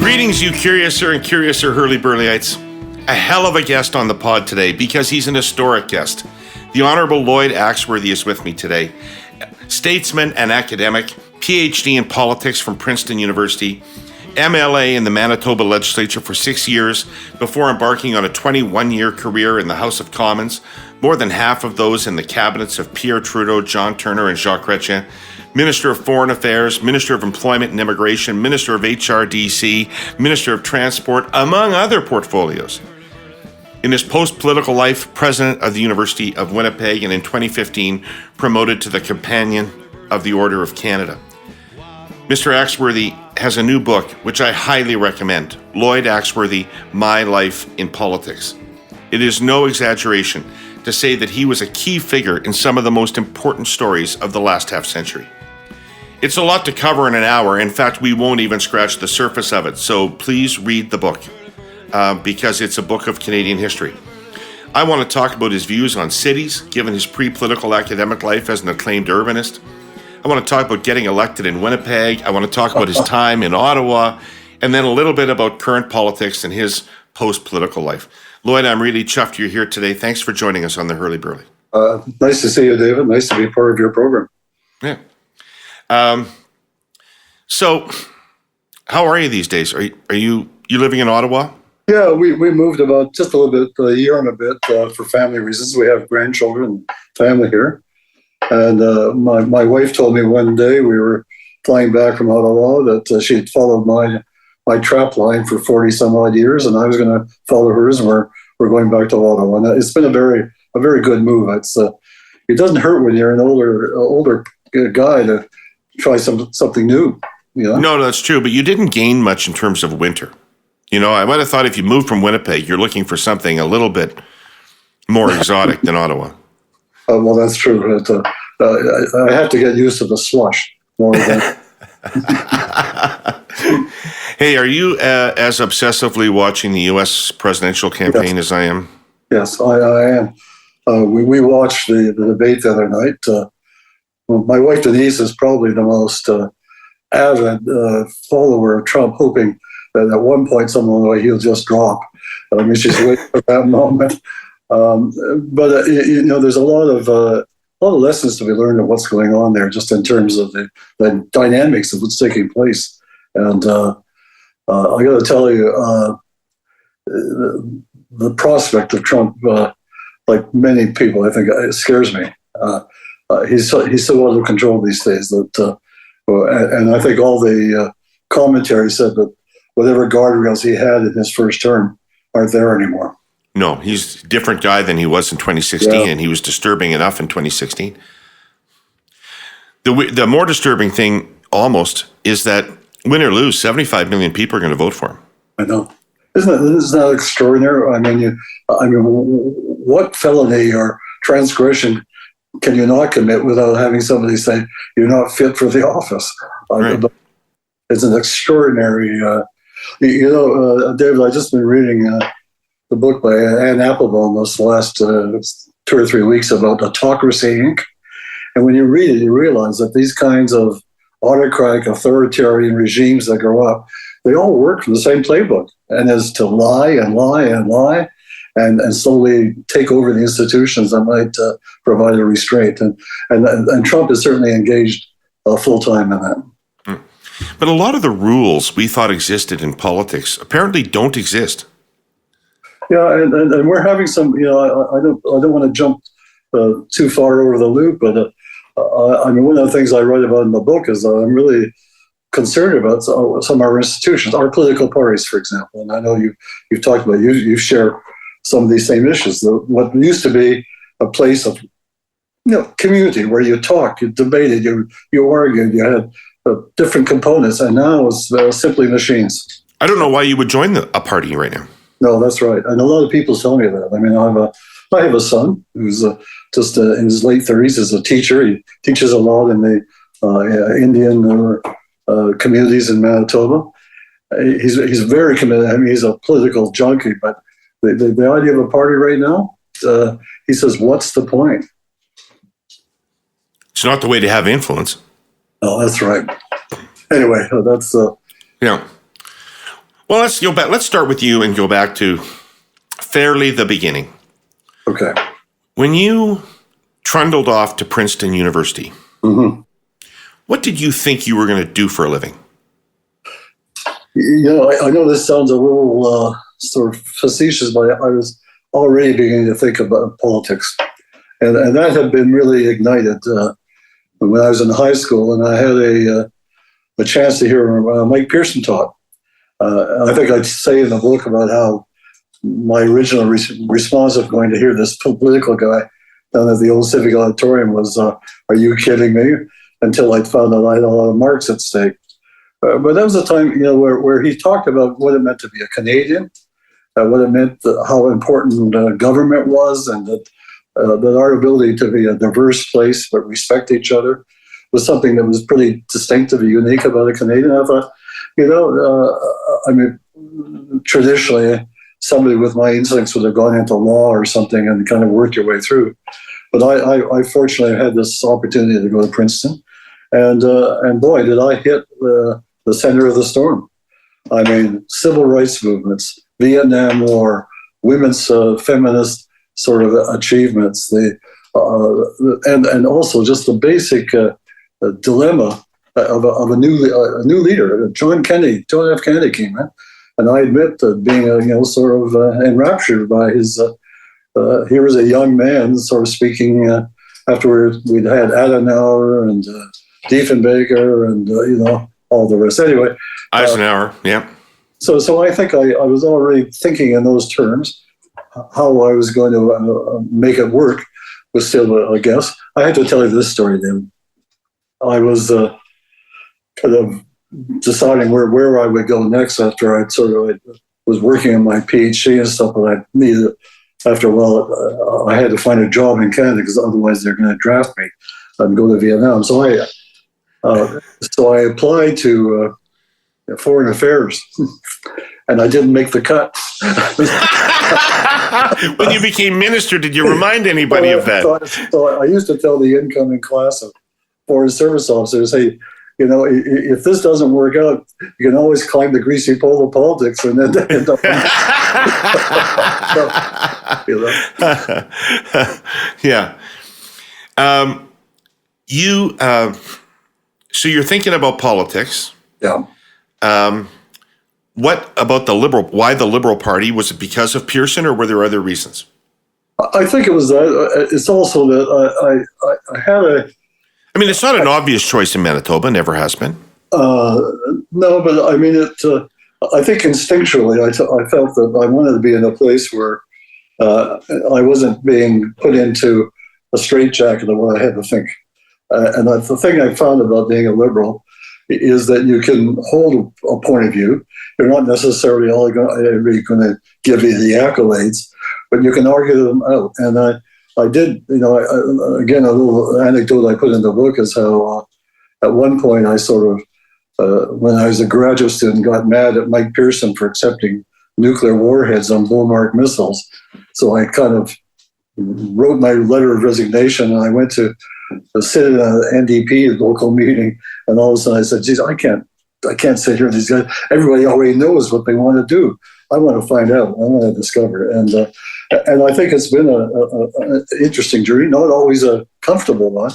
Greetings, you curiouser and curiouser Herle Burlyites. A hell of a guest on the pod today because he's an historic guest. The Honourable Lloyd Axworthy is with me today. Statesman and academic, PhD in politics from Princeton University, MLA in the Manitoba Legislature for 6 years before embarking on a 21-year career in the House of Commons, more than half of those in the cabinets of Pierre Trudeau, Turner and Jean Chretien, Minister of Foreign Affairs, Minister of Employment and Immigration, Minister of HRDC, Minister of Transport, among other portfolios. In his post-political life, President of the University of Winnipeg, and in 2015, promoted to the Companion of the Order of Canada. Mr. Axworthy has a new book, which I highly recommend, Lloyd Axworthy, My Life in Politics. It is no exaggeration to say that he was a key figure in some of the most important stories of the last half-century. It's a lot to cover in an hour. In fact, we won't even scratch the surface of it, so please read the book, because it's a book of Canadian history. I want to talk about his views on cities, given his pre-political academic life as an acclaimed urbanist. I want to talk about getting elected in Winnipeg. I want to talk about his time in Ottawa, and then a little bit about current politics and his post-political life. Lloyd, I'm really chuffed you're here today. Thanks for joining us on the Herle Burly. Nice to see you, David. Nice to be part of your program. Yeah. So, how are you these days? Are you living in Ottawa? Yeah, we moved about just a little bit, a year and a bit, for family reasons. We have grandchildren and family here. And my wife told me one day we were flying back from Ottawa that she had followed my trap line for 40 some odd years, and I was going to follow hers, and we're going back to Ottawa. And it's been a very good move. It doesn't hurt when you're an older guy to try something new. You know? No, that's true. But you didn't gain much in terms of winter. You know, I might have thought if you moved from Winnipeg, you're looking for something a little bit more exotic than Ottawa. Well, that's true. I have to get used to the slush more than. Hey, are you as obsessively watching the U.S. presidential campaign as I am? Yes, I am. We watched the debate the other night. My wife Denise is probably the most avid follower of Trump, hoping that at one point someone like he'll just drop. I mean, she's waiting for that moment. But there's a lot of lessons to be learned of what's going on there, just in terms of the dynamics of what's taking place. And I got to tell you, the prospect of Trump, like many people, I think it scares me. He's so out of control these days that, and I think all the commentary said that whatever guardrails he had in his first term aren't there anymore. No, he's a different guy than he was in 2016, and he was disturbing enough in 2016. The more disturbing thing, almost, is that win or lose, 75 million people are going to vote for him. I know. Isn't that extraordinary? I mean, what felony or transgression can you not commit without having somebody say you're not fit for the office? Right. It's an extraordinary. David, I've just been reading the book by Anne Applebaum this last 2 or 3 weeks about Autocracy, Inc. And when you read it, you realize that these kinds of autocratic, authoritarian regimes that grow up, they all work from the same playbook, and is to lie and lie and lie, and slowly take over the institutions that might provide a restraint. And Trump is certainly engaged full-time in that. But a lot of the rules we thought existed in politics apparently don't exist. Yeah, and we're having some. I don't want to jump too far over the loop, but one of the things I write about in the book is that I'm really concerned about some of our institutions, our political parties, for example. And I know you've talked about you share some of these same issues. What used to be a place of community where you talked, you debated, you argued, you had different components, and now it's simply machines. I don't know why you would join a party right now. No, that's right. And a lot of people tell me that. I mean, I have a son who's just in his late 30s as a teacher. He teaches a lot in the Indian communities in Manitoba. He's very committed. I mean, he's a political junkie, but the idea of a party right now, he says, what's the point? It's not the way to have influence. Oh, that's right. Anyway, that's... Yeah. Well, let's go back. Let's start with you and go back to fairly the beginning. Okay. When you trundled off to Princeton University, what did you think you were going to do for a living? I know this sounds a little sort of facetious, but I was already beginning to think about politics. And that had been really ignited when I was in high school, and I had a chance to hear Mike Pearson talk. I think I'd say in the book about how my original response of going to hear this political guy down at the old Civic Auditorium was, are you kidding me? Until I found out I had a lot of marks at stake. But that was a time, where he talked about what it meant to be a Canadian, what it meant, how important government was, and that our ability to be a diverse place but respect each other was something that was pretty distinctive and unique about a Canadian. I thought, traditionally, somebody with my instincts would have gone into law or something and kind of worked your way through. But I fortunately had this opportunity to go to Princeton, and boy, did I hit the center of the storm. I mean, civil rights movements, Vietnam War, women's feminist sort of achievements, and also just the basic dilemma of a new leader. John F. Kennedy came in, and I admit that being sort of enraptured by his. Here was a young man sort of speaking after we'd had Adenauer and Diefenbaker and all the rest. Anyway, Eisenhower, yeah. So I think I was already thinking in those terms. How I was going to make it work was still a guess. I have to tell you this story, then. I was kind of deciding where I would go next after I was working on my PhD and stuff, but I needed, after a while, I had to find a job in Canada because otherwise they're going to draft me and go to Vietnam. So I applied to Foreign Affairs, and I didn't make the cut. When you became minister, did you remind anybody of that? So I used to tell the incoming class of Foreign Service officers, hey, if this doesn't work out, you can always climb the greasy pole of politics and then end up. Yeah. So you're thinking about politics. Yeah. What about why the Liberal Party? Was it because of Pearson, or were there other reasons? I think it was that. It's also that I had it's not an obvious choice in Manitoba, never has been. No, but I mean, I think instinctually, I felt that I wanted to be in a place where I wasn't being put into a straitjacket of what I had to think. And the thing I found about being a Liberal is that you can hold a point of view. You're not necessarily going to give you the accolades, but you can argue them out. And I did, again, a little anecdote I put in the book is how at one point I sort of, when I was a graduate student, got mad at Mike Pearson for accepting nuclear warheads on Bullmark missiles. So I kind of wrote my letter of resignation, and I went to sit in an NDP local meeting, and all of a sudden I said, geez, I can't sit here. These guys, everybody already knows what they want to do. I want to find out. I want to discover. And I think it's been an interesting journey, not always a comfortable one.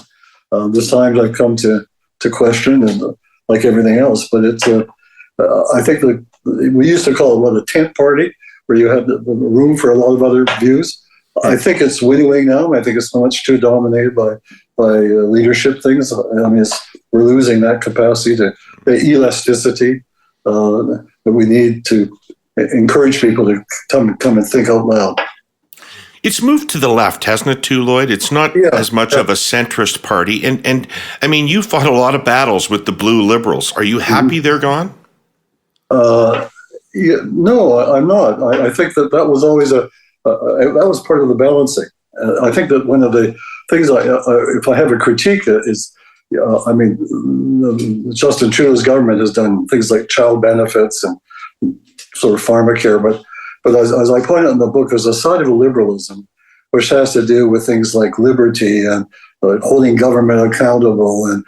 There's times I've come to question, and like everything else. But it's I think that we used to call it a tent party, where you had the room for a lot of other views. I think it's winnowing now. I think it's much too dominated by leadership things. We're losing that capacity, the elasticity that we need to encourage people to come and think out loud. It's moved to the left, hasn't it, too, Lloyd? It's not as much of a centrist party. And you fought a lot of battles with the blue Liberals. Are you happy they're gone? No, I'm not. I think that was always that was part of the balancing. I think that one of the things if I have a critique is, Justin Trudeau's government has done things like child benefits and sort of pharmacare, but as I point out in the book, there's a side of liberalism which has to do with things like liberty and holding government accountable and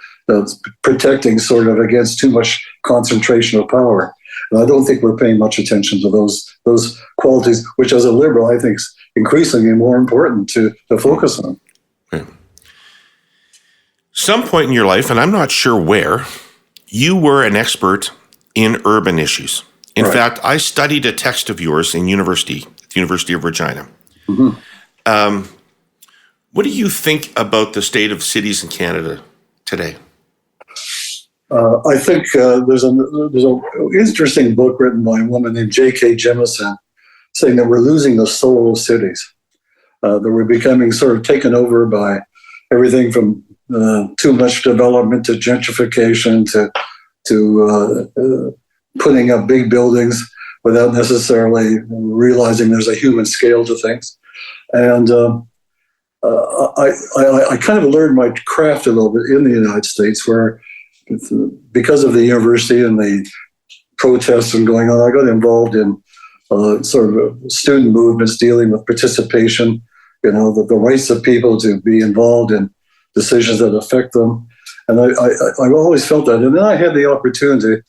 protecting sort of against too much concentration of power. And I don't think we're paying much attention to those qualities, which as a liberal, I think is increasingly more important to focus on. Yeah. Some point in your life, and I'm not sure where, you were an expert in urban issues. In fact, I studied a text of yours in university, at the University of Regina. Mm-hmm. What do you think about the state of cities in Canada today? I think there's an interesting book written by a woman named J.K. Jemison saying that we're losing the soul of cities, that we're becoming sort of taken over by everything from too much development to gentrification to putting up big buildings without necessarily realizing there's a human scale to things. And I kind of learned my craft a little bit in the United States, where because of the university and the protests and going on, I got involved in sort of student movements dealing with participation, the rights of people to be involved in decisions that affect them. And I've always felt that. And then I had the opportunity,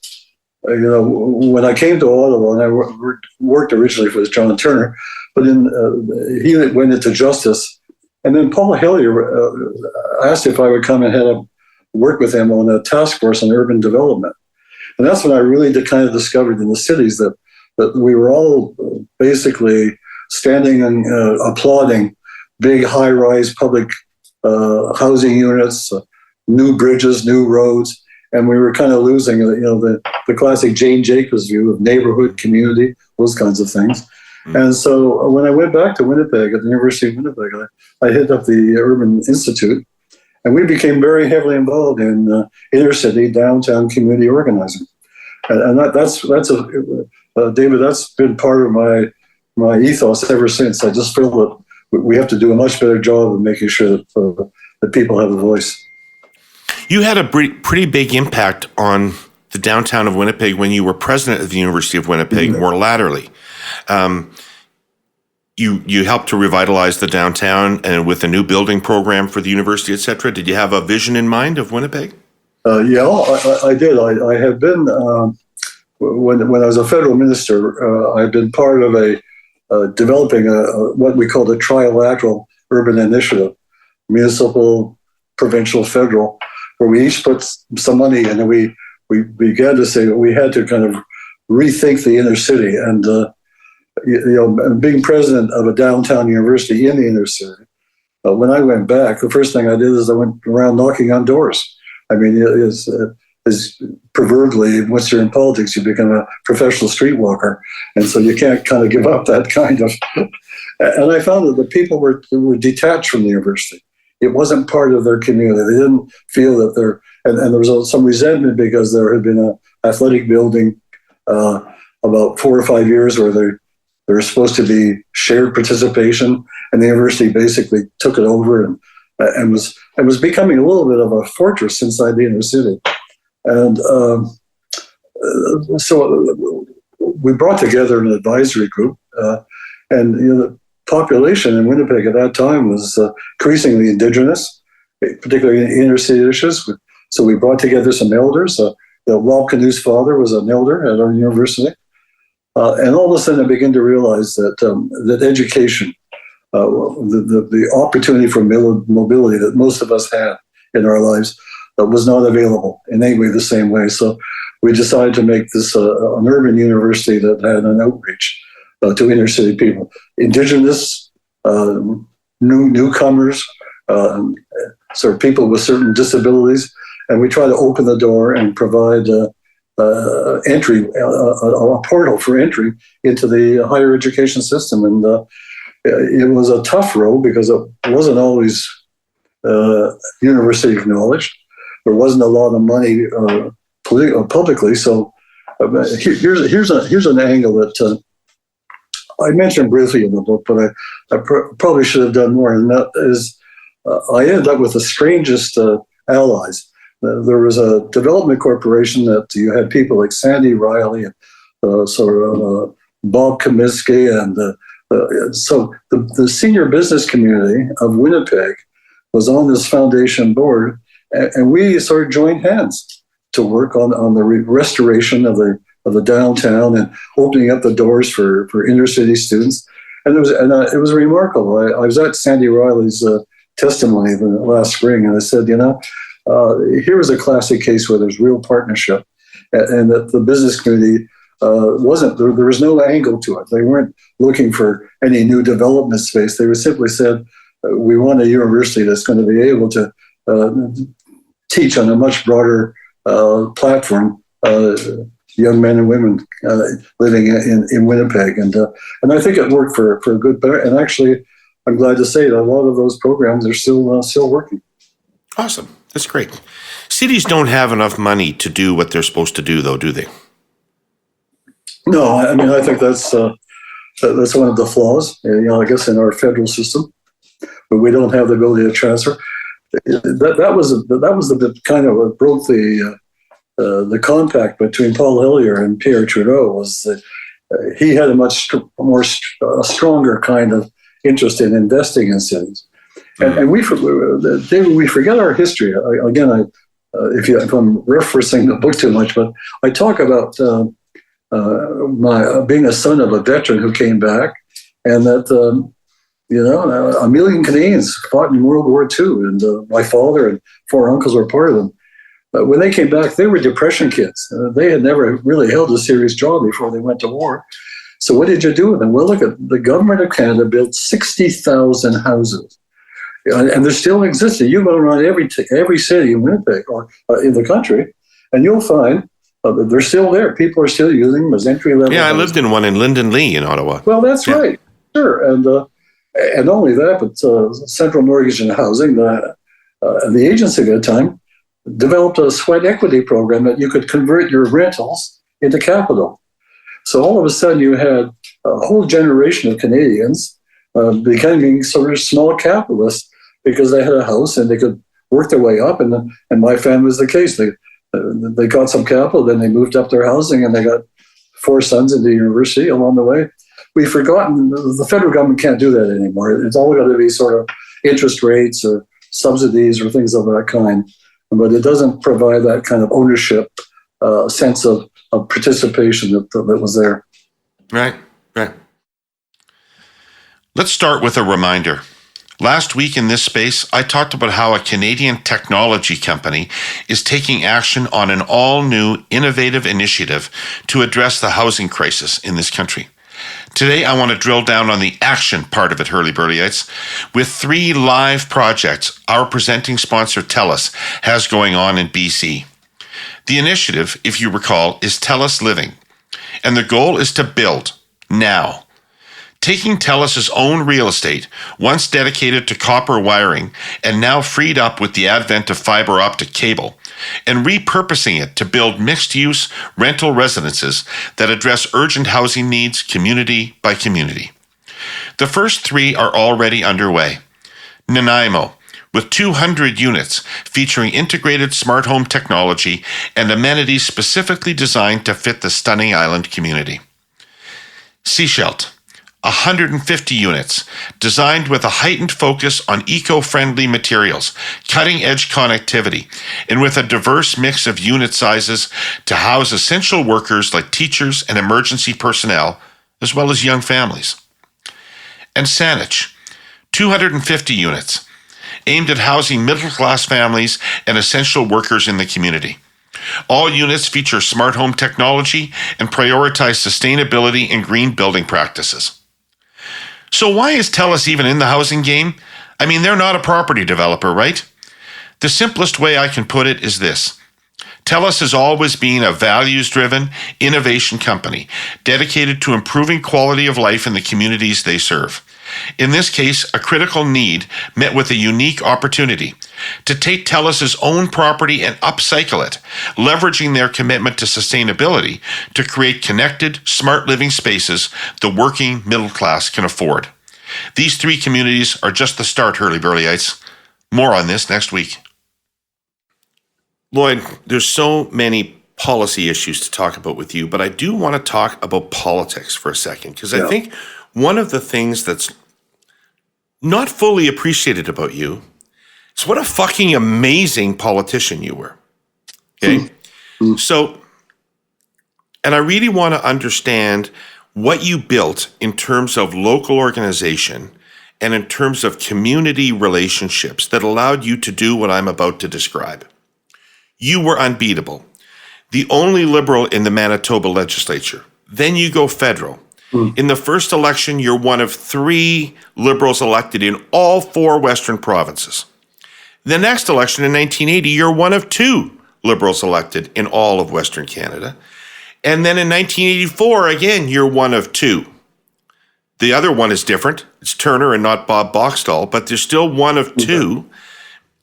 when I came to Ottawa, and I worked originally for John Turner, but he went into justice. And then Paul Hellyer asked if I would come and work with him on a task force on urban development. And that's when I really kind of discovered in the cities that we were all basically standing and applauding big high-rise public housing units, new bridges, new roads, and we were kind of losing, the classic Jane Jacobs view of neighborhood, community, those kinds of things. Mm-hmm. And so when I went back to Winnipeg, at the University of Winnipeg, I hit up the Urban Institute, and we became very heavily involved in inner city, downtown community organizing. And that's David, that's been part of my ethos ever since. I just feel that we have to do a much better job of making sure that people have a voice. You had a pretty big impact on the downtown of Winnipeg when you were president of the University of Winnipeg, mm-hmm. more latterly. You helped to revitalize the downtown and with a new building program for the university, et cetera. Did you have a vision in mind of Winnipeg? Yeah, I did. I had been, when I was a federal minister, I'd been part of developing what we called a trilateral urban initiative, municipal, provincial, federal, where we each put some money in, and we began to say that we had to kind of rethink the inner city. And being president of a downtown university in the inner city, when I went back, the first thing I did is I went around knocking on doors. I mean, it's proverbially, once you're in politics, you become a professional streetwalker, and so you can't kind of give up that kind of. And I found that the people were detached from the university. It wasn't part of their community. They didn't feel that and there was some resentment because there had been an athletic building about 4 or 5 years where there was supposed to be shared participation, and the university basically took it over and was becoming a little bit of a fortress inside the inner city. And so we brought together an advisory group, and the population in Winnipeg at that time was increasingly Indigenous, particularly in inner city issues. So we brought together some elders. Rob Canoe's father was an elder at our university. And all of a sudden I began to realize that education, the opportunity for mobility that most of us had in our lives was not available in any way the same way. So we decided to make this an urban university that had an outreach to inner city people, Indigenous, newcomers, sort of people with certain disabilities. And we try to open the door and provide entry, a portal for entry into the higher education system. And it was a tough road because it wasn't always university acknowledged. There wasn't a lot of money publicly. So here's an angle that I mentioned briefly in the book, but I probably should have done more. And that is, I ended up with the strangest allies. There was a development corporation that you had people like Sandy Riley and Bob Comiskey, and so the senior business community of Winnipeg was on this foundation board, and we sort of joined hands to work on the restoration of the the downtown and opening up the doors for inner city students. And it was remarkable. I was at Sandy Riley's testimony last spring, and I said, here was a classic case where there's real partnership, and that the business community wasn't, there was no angle to it. They weren't looking for any new development space. They simply said, we want a university that's going to be able to teach on a much broader platform, young men and women living in Winnipeg. And I think it worked for a good better. And actually, I'm glad to say that a lot of those programs are still working. Awesome. That's great. Cities don't have enough money to do what they're supposed to do, though, do they? No, I mean, I think that's one of the flaws, I guess, in our federal system. But we don't have the ability to transfer. That was the kind of what broke the compact between Paul Hillier and Pierre Trudeau, was that he had a much more stronger kind of interest in investing in cities. And we forget our history. Again, if I'm referencing the book too much, but I talk about my being a son of a veteran who came back, and that a million Canadians fought in World War II, and my father and four uncles were part of them. But when they came back, they were depression kids. They had never really held a serious job before they went to war. So what did you do with them? Well, look, at the government of Canada built 60,000 houses, and they're still existing. You go around every city in Winnipeg or in the country, and you'll find they're still there. People are still using them as entry level. Yeah, I lived in one in Linden Lee in Ottawa. Well, that's right, sure, and not only that, but Central Mortgage and Housing, the agency at the time, developed a sweat equity program that you could convert your rentals into capital. So all of a sudden, you had a whole generation of Canadians becoming sort of small capitalists because they had a house and they could work their way up. And my family was the case. They got some capital, then they moved up their housing, and they got four sons into university along the way. We've forgotten the federal government can't do that anymore. It's all got to be sort of interest rates or subsidies or things of that kind. But it doesn't provide that kind of ownership sense of participation that was there. Right. Let's start with a reminder. Last week in this space, I talked about how a Canadian technology company is taking action on an all-new innovative initiative to address the housing crisis in this country. Today, I want to drill down on the action part of it, Herle Burlyites, with 3 live projects our presenting sponsor, TELUS, has going on in BC. The initiative, if you recall, is TELUS Living, and the goal is to build now. Taking TELUS's own real estate, once dedicated to copper wiring and now freed up with the advent of fiber optic cable, and repurposing it to build mixed-use rental residences that address urgent housing needs community by community. The first 3 are already underway. Nanaimo, with 200 units featuring integrated smart home technology and amenities specifically designed to fit the stunning island community. Sechelt, 150 units, designed with a heightened focus on eco-friendly materials, cutting-edge connectivity, and with a diverse mix of unit sizes to house essential workers like teachers and emergency personnel, as well as young families. And Saanich, 250 units, aimed at housing middle-class families and essential workers in the community. All units feature smart home technology and prioritize sustainability and green building practices. So why is TELUS even in the housing game? I mean, they're not a property developer, right? The simplest way I can put it is this. TELUS has always been a values-driven innovation company dedicated to improving quality of life in the communities they serve. In this case, a critical need met with a unique opportunity to take TELUS's own property and upcycle it, leveraging their commitment to sustainability to create connected, smart living spaces the working middle class can afford. These 3 communities are just the start, Herle Burlyites. More on this next week. Lloyd, there's so many policy issues to talk about with you, but I do want to talk about politics for a second, because I think one of the things that's not fully appreciated about you is what a fucking amazing politician you were. Okay? So And I really want to understand what you built in terms of local organization and in terms of community relationships that allowed you to do what I'm about to describe. You were unbeatable, the only Liberal in the Manitoba Legislature. Then you go federal. In the first election, you're one of 3 Liberals elected in all 4 Western provinces. The next election in 1980, you're one of 2 Liberals elected in all of Western Canada. And then in 1984, again, you're one of 2. The other one is different. It's Turner and not Bob Boxstall, but there's still one of 2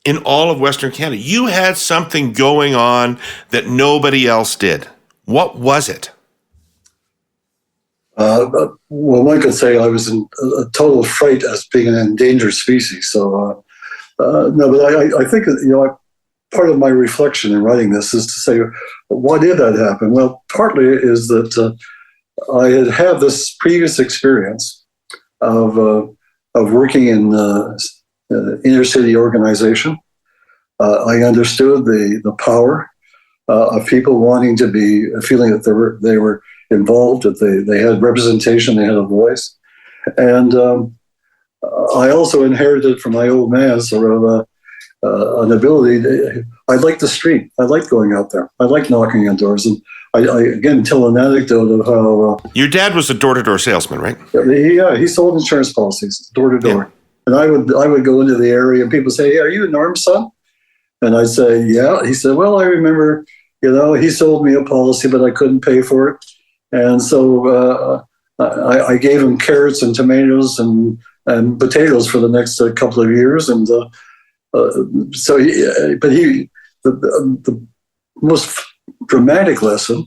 in all of Western Canada. You had something going on that nobody else did. What was it? Well, one could say I was in a total fright as being an endangered species. So, no, but I think, part of my reflection in writing this is to say, why did that happen? Well, partly is that I had this previous experience of working in inner city organization. I understood the power of people wanting to be, feeling that they were involved, that they had representation, they had a voice. And I also inherited from my old man sort of an ability. I liked the street. I liked going out there. I liked knocking on doors. And I again tell an anecdote of how your dad was a door-to-door salesman, right? He sold insurance policies door to door. And I would go into the area and people say, "Hey, are you Norm's son?" And I'd say, "Yeah." He said, "Well, I remember, he sold me a policy, but I couldn't pay for it. And so I gave him carrots and tomatoes and potatoes for the next couple of years." And the most dramatic lesson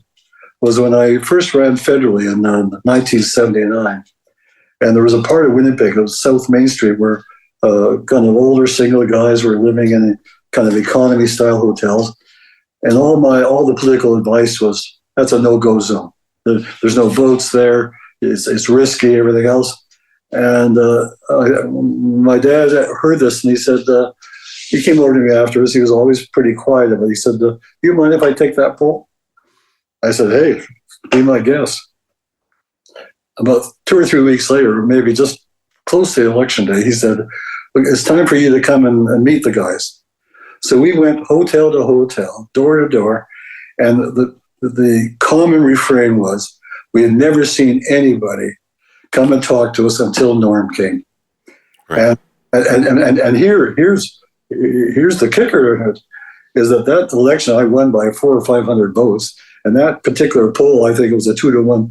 was when I first ran federally in 1979. And there was a part of Winnipeg, it was South Main Street, where kind of older single guys were living in kind of economy style hotels. And all the political advice was, that's a no-go zone. There's no votes there. It's risky, everything else. And my dad heard this and he said, he came over to me afterwards. He was always pretty quiet about it. He said, "Do you mind if I take that poll?" I said, "Hey, be my guest." About 2 or 3 weeks later, maybe just close to election day, he said, "Look, it's time for you to come and meet the guys." So we went hotel to hotel, door to door, and the common refrain was, we had never seen anybody come and talk to us until Norm came. Right. And here's the kicker in it, is that election I won by 400 or 500 votes. And that particular poll, I think it was a 2-to-1,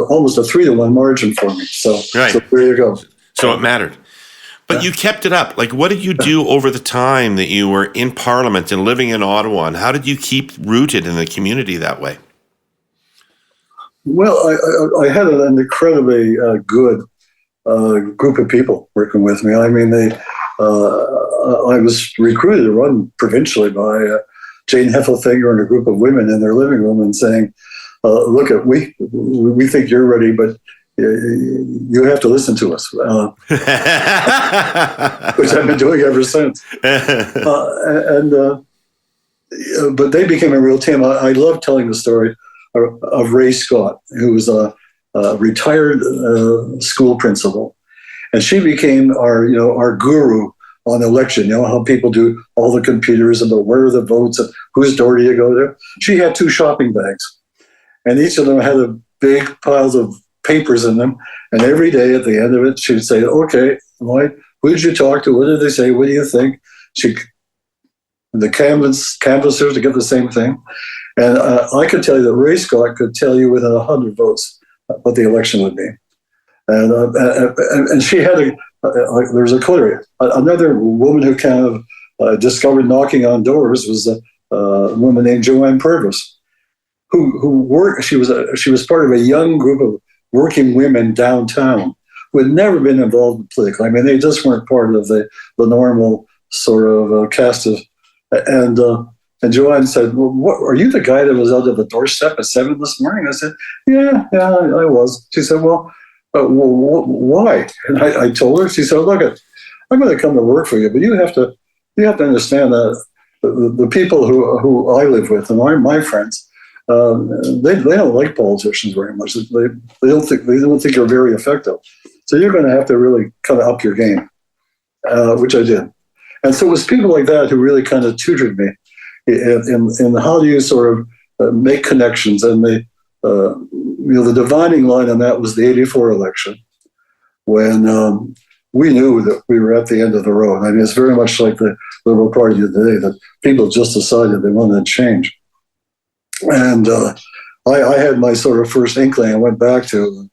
almost a 3-to-1 margin for me. So there you go. So it mattered. But you kept it up. Like, what did you do over the time that you were in Parliament and living in Ottawa? And how did you keep rooted in the community that way? Well, I had an incredibly good group of people working with me. I mean, I was recruited to run provincially by Jane Heffelfinger and a group of women in their living room and saying, "Look, we think you're ready, but you have to listen to us," which I've been doing ever since. But they became a real team. I love telling the story of Ray Scott, who was a retired school principal, and she became our guru on election. How people do all the computers about where are the votes and whose door do you go to. She had 2 shopping bags, and each of them had a big piles of papers in them. And every day at the end of it, she would say, "Okay, Lloyd, who did you talk to? What did they say? What do you think?" The canvassers to get the same thing. And I could tell you that Ray Scott could tell you within 100 votes what the election would be. And she had there's a coterie. Another woman who kind of discovered knocking on doors was a woman named Joanne Purvis, who worked. She was part of a young group of working women downtown who had never been involved in politics. I mean, they just weren't part of the normal sort of cast of. And Joanne said, "Well, are you the guy that was out of the doorstep at 7 this morning?" I said, Yeah, I was. She said, "Well, why?" And I told her. She said, "Look, I'm going to come to work for you, but you have to understand that the people who I live with and my friends, they don't like politicians very much. They don't think you're very effective. So you're going to have to really kind of up your game, which I did. And so it was people like that who really kind of tutored me in how do you sort of make connections. And the dividing line on that was the '84 election, when we knew that we were at the end of the road. I mean, it's very much like the Liberal Party today, that people just decided they wanted to change. And I had my sort of first inkling. I went back to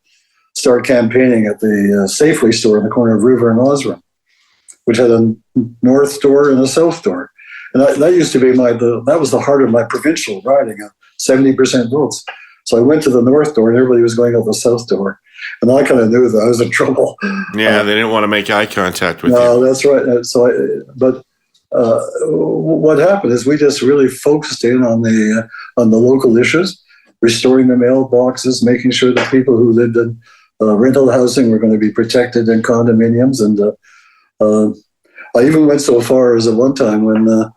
start campaigning at the Safeway store in the corner of River and Osram, which had a north door and a south door. And that used to be that was the heart of my provincial riding, 70% votes. So I went to the north door and everybody was going out the south door. And I kind of knew that I was in trouble. Yeah, they didn't want to make eye contact with you. No, that's right. But what happened is we just really focused in on the local issues, restoring the mailboxes, making sure that people who lived in rental housing were going to be protected in condominiums. And I even went so far as at one time when there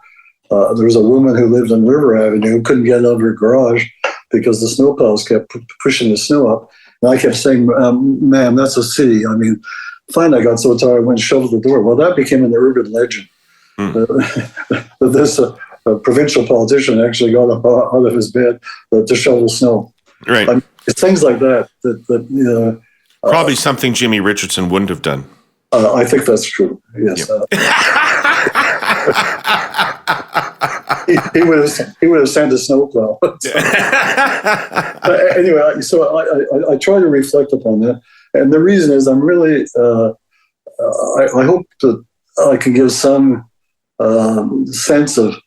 was a woman who lived on River Avenue who couldn't get out of her garage because the snowplows kept pushing the snow up. And I kept saying, ma'am, that's a city. I mean, finally I got so tired I went and shoveled the door. Well, that became an urban legend. This provincial politician actually got up out of his bed to shovel snow. Right. I mean, it's things like that. Probably something Jimmy Richardson wouldn't have done. I think that's true. Yes. He would have sent a snowplow. Anyway, so I try to reflect upon that, and the reason is I'm really I hope that I can give some sense of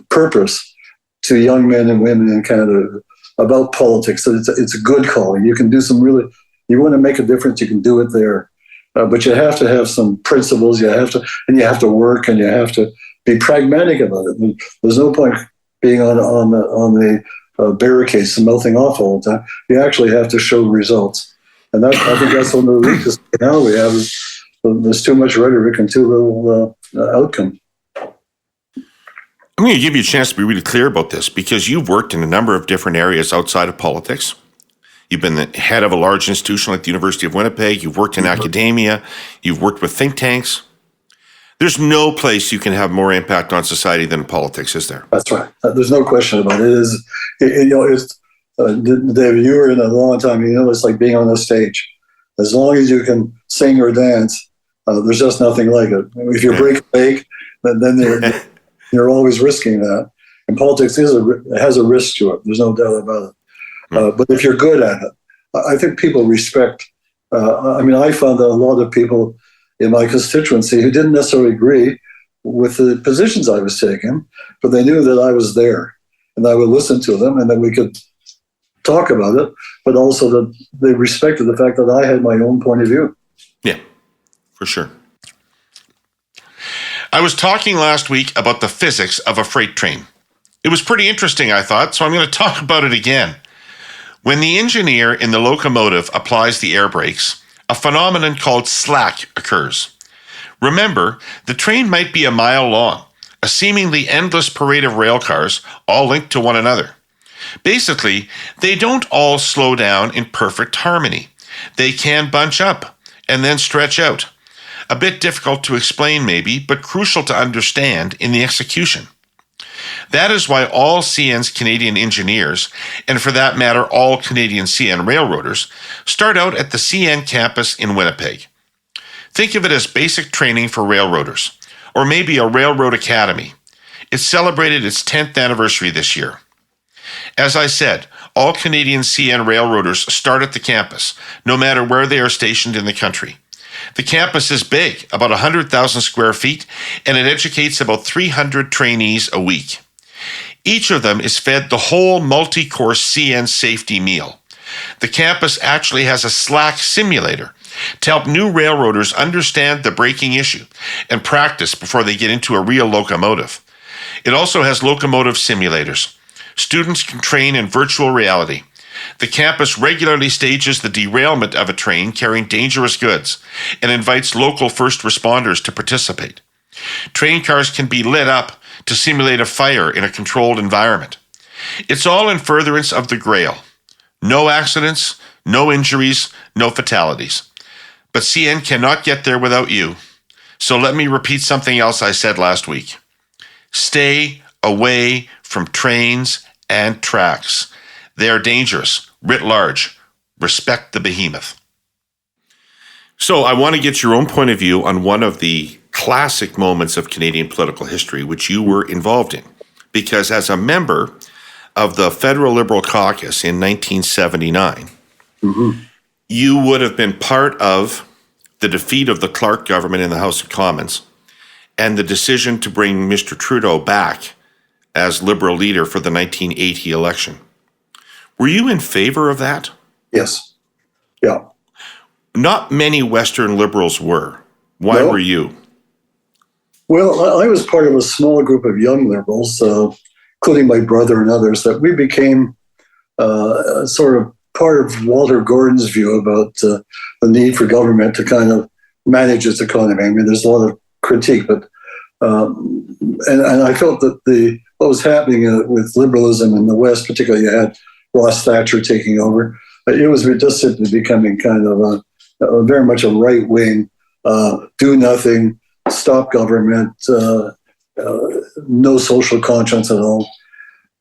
purpose to young men and women in Canada about politics. That it's a good calling. You can do you want to make a difference, you can do it there. But you have to have some principles. You have to work, and you have to be pragmatic about it. There's no point being on the barricades and mouthing off all the time. You actually have to show results, and I think that's one of the weaknesses now we have is there's too much rhetoric and too little outcome. I'm going to give you a chance to be really clear about this because you've worked in a number of different areas outside of politics. You've been the head of a large institution like the University of Winnipeg. You've worked in academia. You've worked with think tanks. There's no place you can have more impact on society than politics, is there? That's right. There's no question about it. David, you were in a long time. It's like being on a stage. As long as you can sing or dance, there's just nothing like it. If you break a leg, then you're always risking that. And politics has a risk to it. There's no doubt about it. But if you're good at it, I think people respect. I found that a lot of people in my constituency who didn't necessarily agree with the positions I was taking, but they knew that I was there and I would listen to them and that we could talk about it, but also that they respected the fact that I had my own point of view. Yeah, for sure. I was talking last week about the physics of a freight train. It was pretty interesting, I thought, so I'm going to talk about it again. When the engineer in the locomotive applies the air brakes, a phenomenon called slack occurs. Remember, the train might be a mile long, a seemingly endless parade of rail cars, all linked to one another. Basically, they don't all slow down in perfect harmony. They can bunch up and then stretch out. A bit difficult to explain maybe, but crucial to understand in the execution. That is why all CN's Canadian engineers, and for that matter all Canadian CN railroaders, start out at the CN campus in Winnipeg. Think of it as basic training for railroaders, or maybe a railroad academy. It celebrated its 10th anniversary this year. As I said, all Canadian CN railroaders start at the campus, no matter where they are stationed in the country. The campus is big, about 100,000 square feet, and it educates about 300 trainees a week. Each of them is fed the whole multi-course CN safety meal. The campus actually has a slack simulator to help new railroaders understand the braking issue and practice before they get into a real locomotive. It also has locomotive simulators. Students can train in virtual reality. The campus regularly stages the derailment of a train carrying dangerous goods and invites local first responders to participate. Train cars can be lit up to simulate a fire in a controlled environment. It's all in furtherance of the Grail. No accidents, no injuries, no fatalities. But CN cannot get there without you. So let me repeat something else I said last week. Stay away from trains and tracks. They are dangerous, writ large. Respect the behemoth. So I want to get your own point of view on one of the classic moments of Canadian political history, which you were involved in. Because as a member of the Federal Liberal Caucus in 1979, you would have been part of the defeat of the Clark government in the House of Commons and the decision to bring Mr. Trudeau back as Liberal leader for the 1980 election. Were you in favor of that? Yes. Yeah. Not many Western Liberals were. Why were you? Well, I was part of a small group of young Liberals, including my brother and others, that we became sort of part of Walter Gordon's view about the need for government to kind of manage its economy. I mean, there's a lot of critique, but and I felt that what was happening with liberalism in the West, particularly you had Ross Thatcher taking over, it was just simply becoming kind of very much a right-wing, do nothing, stop government, no social conscience at all.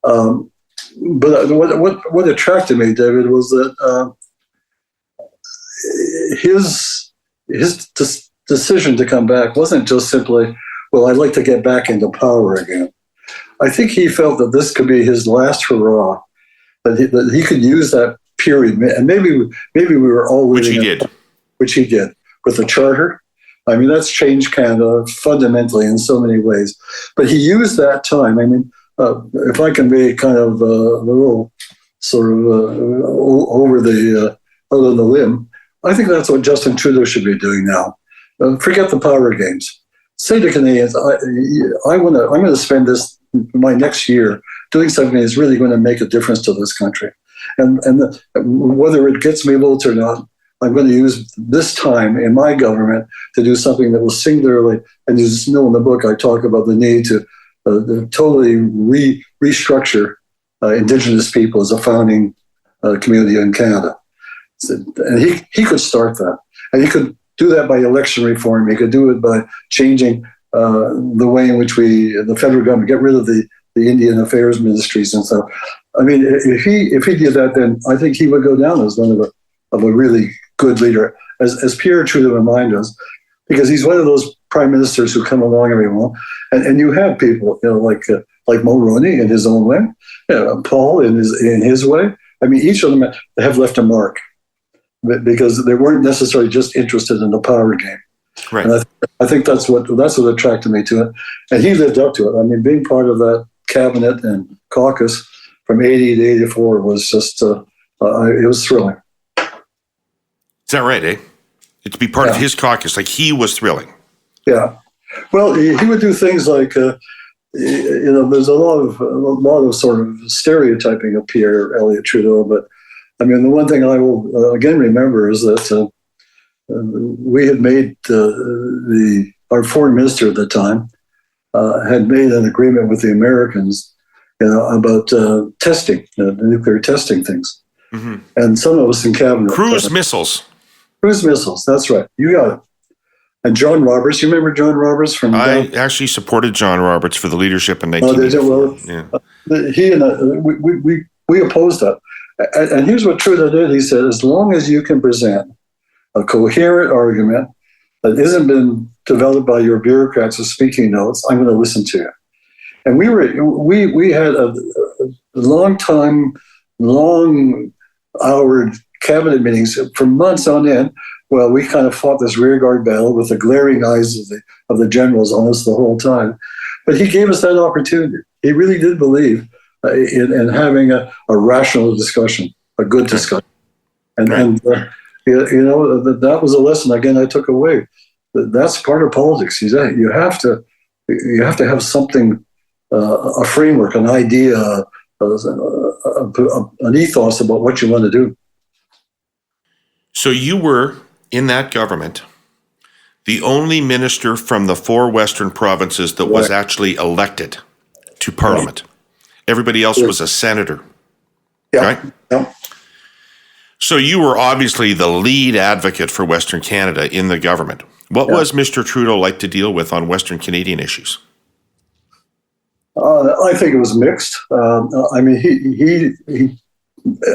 But what attracted me, David, was that his decision to come back wasn't just simply, well, I'd like to get back into power again. I think he felt that this could be his last hurrah, that he could use that period, and maybe we were all living which he did with the Charter. I mean, that's changed Canada fundamentally in so many ways. But he used that time. I mean, if I can be kind of a little sort of over the out on the limb, I think that's what Justin Trudeau should be doing now. Forget the power games. Say to Canadians, I'm going to spend my next year doing something that's really going to make a difference to this country, and whether it gets me votes or not, I'm going to use this time in my government to do something that will singularly, and you know in the book I talk about the need to totally restructure Indigenous people as a founding community in Canada. And he could start that. And he could do that by election reform. He could do it by changing the way in which the federal government, get rid of the Indian Affairs ministries and stuff. I mean, if he did that, then I think he would go down as one of a really good leader, as Pierre Trudeau reminded us, because he's one of those prime ministers who come along every while, and you have people, like Mulroney in his own way, Paul in his way. I mean, each of them have left a mark because they weren't necessarily just interested in the power game. Right. And I think that's what attracted me to it, and he lived up to it. I mean, being part of that cabinet and caucus from 80 to 84 was just it was thrilling. Is that right, eh? To be part of his caucus, like he was thrilling. Yeah. Well, he would do things like, there's a lot of sort of stereotyping of Pierre Elliott Trudeau, but I mean, the one thing I will again remember is that we had made our foreign minister at the time had made an agreement with the Americans, about testing, the nuclear testing things, and some of us in cabinet cruise missiles. Cruise missiles, that's right. You got it. And John Roberts, you remember John Roberts from? I actually supported John Roberts for the leadership in 1984. He and we opposed that. And here's what Trudeau did. He said, as long as you can present a coherent argument that isn't been developed by your bureaucrats with speaking notes, I'm going to listen to you. And we had a long-houred cabinet meetings for months on end. Well, we kind of fought this rearguard battle with the glaring eyes of the generals on us the whole time. But he gave us that opportunity. He really did believe in having a rational discussion, a good discussion. And that was a lesson, again, I took away. That's part of politics. You have to have something, a framework, an idea, an ethos about what you want to do. So you were, in that government, the only minister from the 4 Western provinces that was actually elected to Parliament. Everybody else was a senator. Yeah. Right? Yeah. So you were obviously the lead advocate for Western Canada in the government. What was Mr. Trudeau like to deal with on Western Canadian issues? I think it was mixed. I mean, he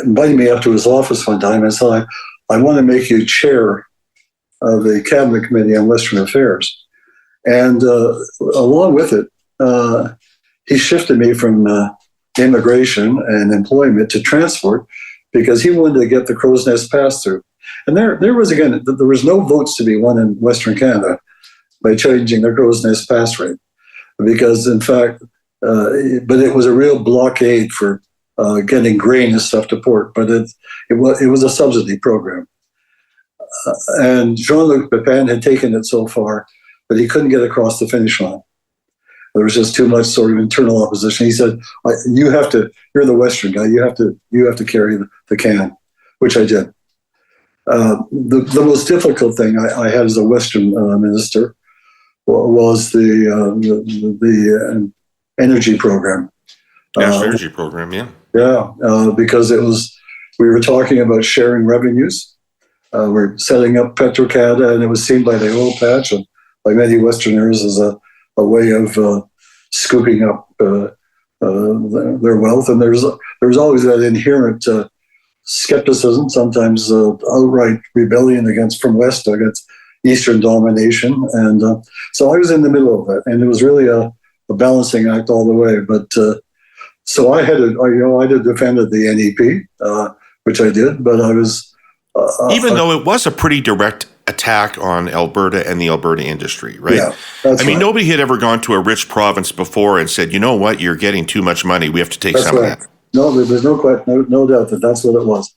invited me up to his office one time and said, I want to make you chair of the Cabinet Committee on Western Affairs. And along with it, he shifted me from immigration and employment to transport because he wanted to get the Crow's Nest pass-through. And there was no votes to be won in Western Canada by changing the Crow's Nest pass rate. Because, in fact, but it was a real blockade for getting grain and stuff to port. But it was a subsidy program. And Jean-Luc Pépin had taken it so far, but he couldn't get across the finish line. There was just too much sort of internal opposition. He said, "You're the Western guy. You have to carry the can," which I did. The most difficult thing I had as a Western minister was the energy program. National energy program, yeah. Yeah, because we were talking about sharing revenues. We're setting up Petro-Canada, and it was seen by the oil patch and by many Westerners as a way of scooping up their wealth. And there was always that inherent skepticism, sometimes outright rebellion from West against Eastern domination. And so I was in the middle of that, and it was really a balancing act all the way. But so I had defended the NEP, which I did, but I was even though it was a pretty direct attack on Alberta and the Alberta industry, right? Yeah, that's right. Nobody had ever gone to a rich province before and said, you know what, you're getting too much money. We have to take some of that. No, there's no doubt that that's what it was.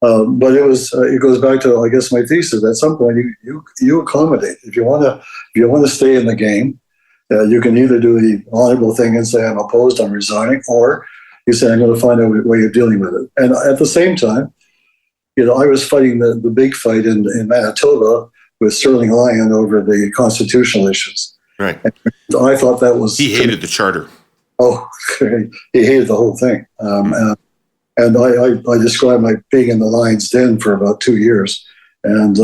But it goes back to, I guess, my thesis. At some point, you accommodate. If you want to stay in the game, you can either do the honorable thing and say, I'm opposed, I'm resigning, or you say, I'm going to find a way of dealing with it. And at the same time, I was fighting the big fight in Manitoba with Sterling Lyon over the constitutional issues. Right. And I thought that was... He hated the charter. Oh, he hated the whole thing. And I described my being in the lion's den for about 2 years. And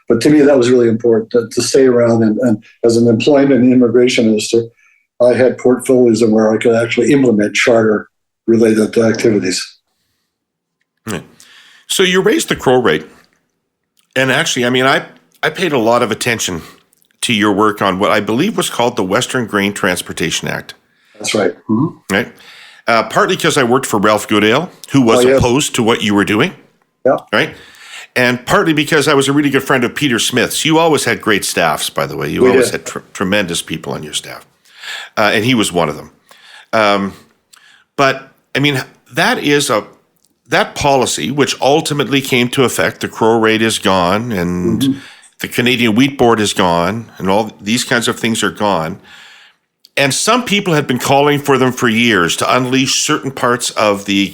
but to me, that was really important to stay around. And as an employment and immigration minister, I had portfolios where I could actually implement charter-related activities. Right. So you raised the Crow rate. And actually, I paid a lot of attention to your work on what I believe was called the Western Grain Transportation Act. That's right. Mm-hmm. Right. Partly because I worked for Ralph Goodale, who was opposed to what you were doing. Yeah. Right. And partly because I was a really good friend of Peter Smith's. You always had great staffs, by the way. You always had tremendous people on your staff. And he was one of them. But, that policy, which ultimately came to effect, the Crow rate is gone, and the Canadian Wheat Board is gone, and all these kinds of things are gone. And some people had been calling for them for years to unleash certain parts of the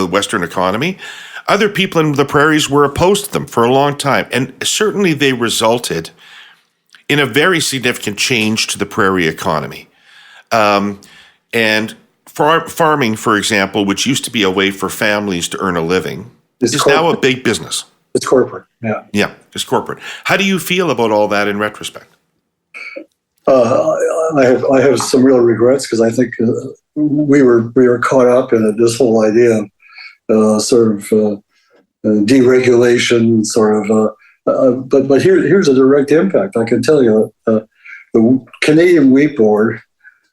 Western economy. Other people in the prairies were opposed to them for a long time. And certainly they resulted in a very significant change to the prairie economy. And farming, for example, which used to be a way for families to earn a living, is now a big business. It's corporate, yeah. Yeah, it's corporate. How do you feel about all that in retrospect? I have some real regrets because I think we were caught up in this whole idea of deregulation, but here's a direct impact. I can tell you, the Canadian Wheat Board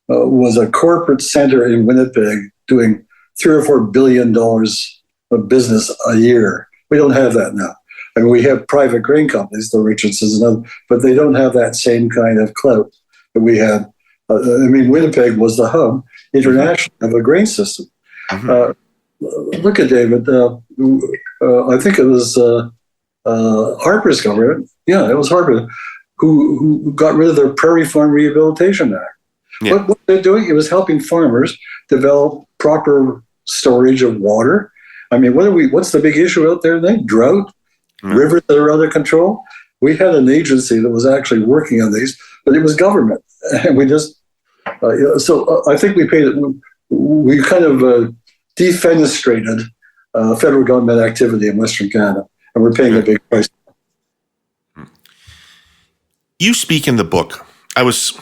was a corporate center in Winnipeg doing $3 or $4 billion of business a year. We don't have that now. We have private grain companies, the Richardsons and others, but they don't have that same kind of clout that we had. Winnipeg was the hub internationally of a grain system. Mm-hmm. Look at David. I think it was Harper's government. Yeah, it was Harper who got rid of the Prairie Farm Rehabilitation Act. Yeah. What they're doing, it was helping farmers develop proper storage of water. What's the big issue out there then? Drought, rivers that are under control. We had an agency that was actually working on these, but it was government. And we just, so I think we paid we kind of defenestrated federal government activity in Western Canada, and we're paying a big price. You speak in the book. I was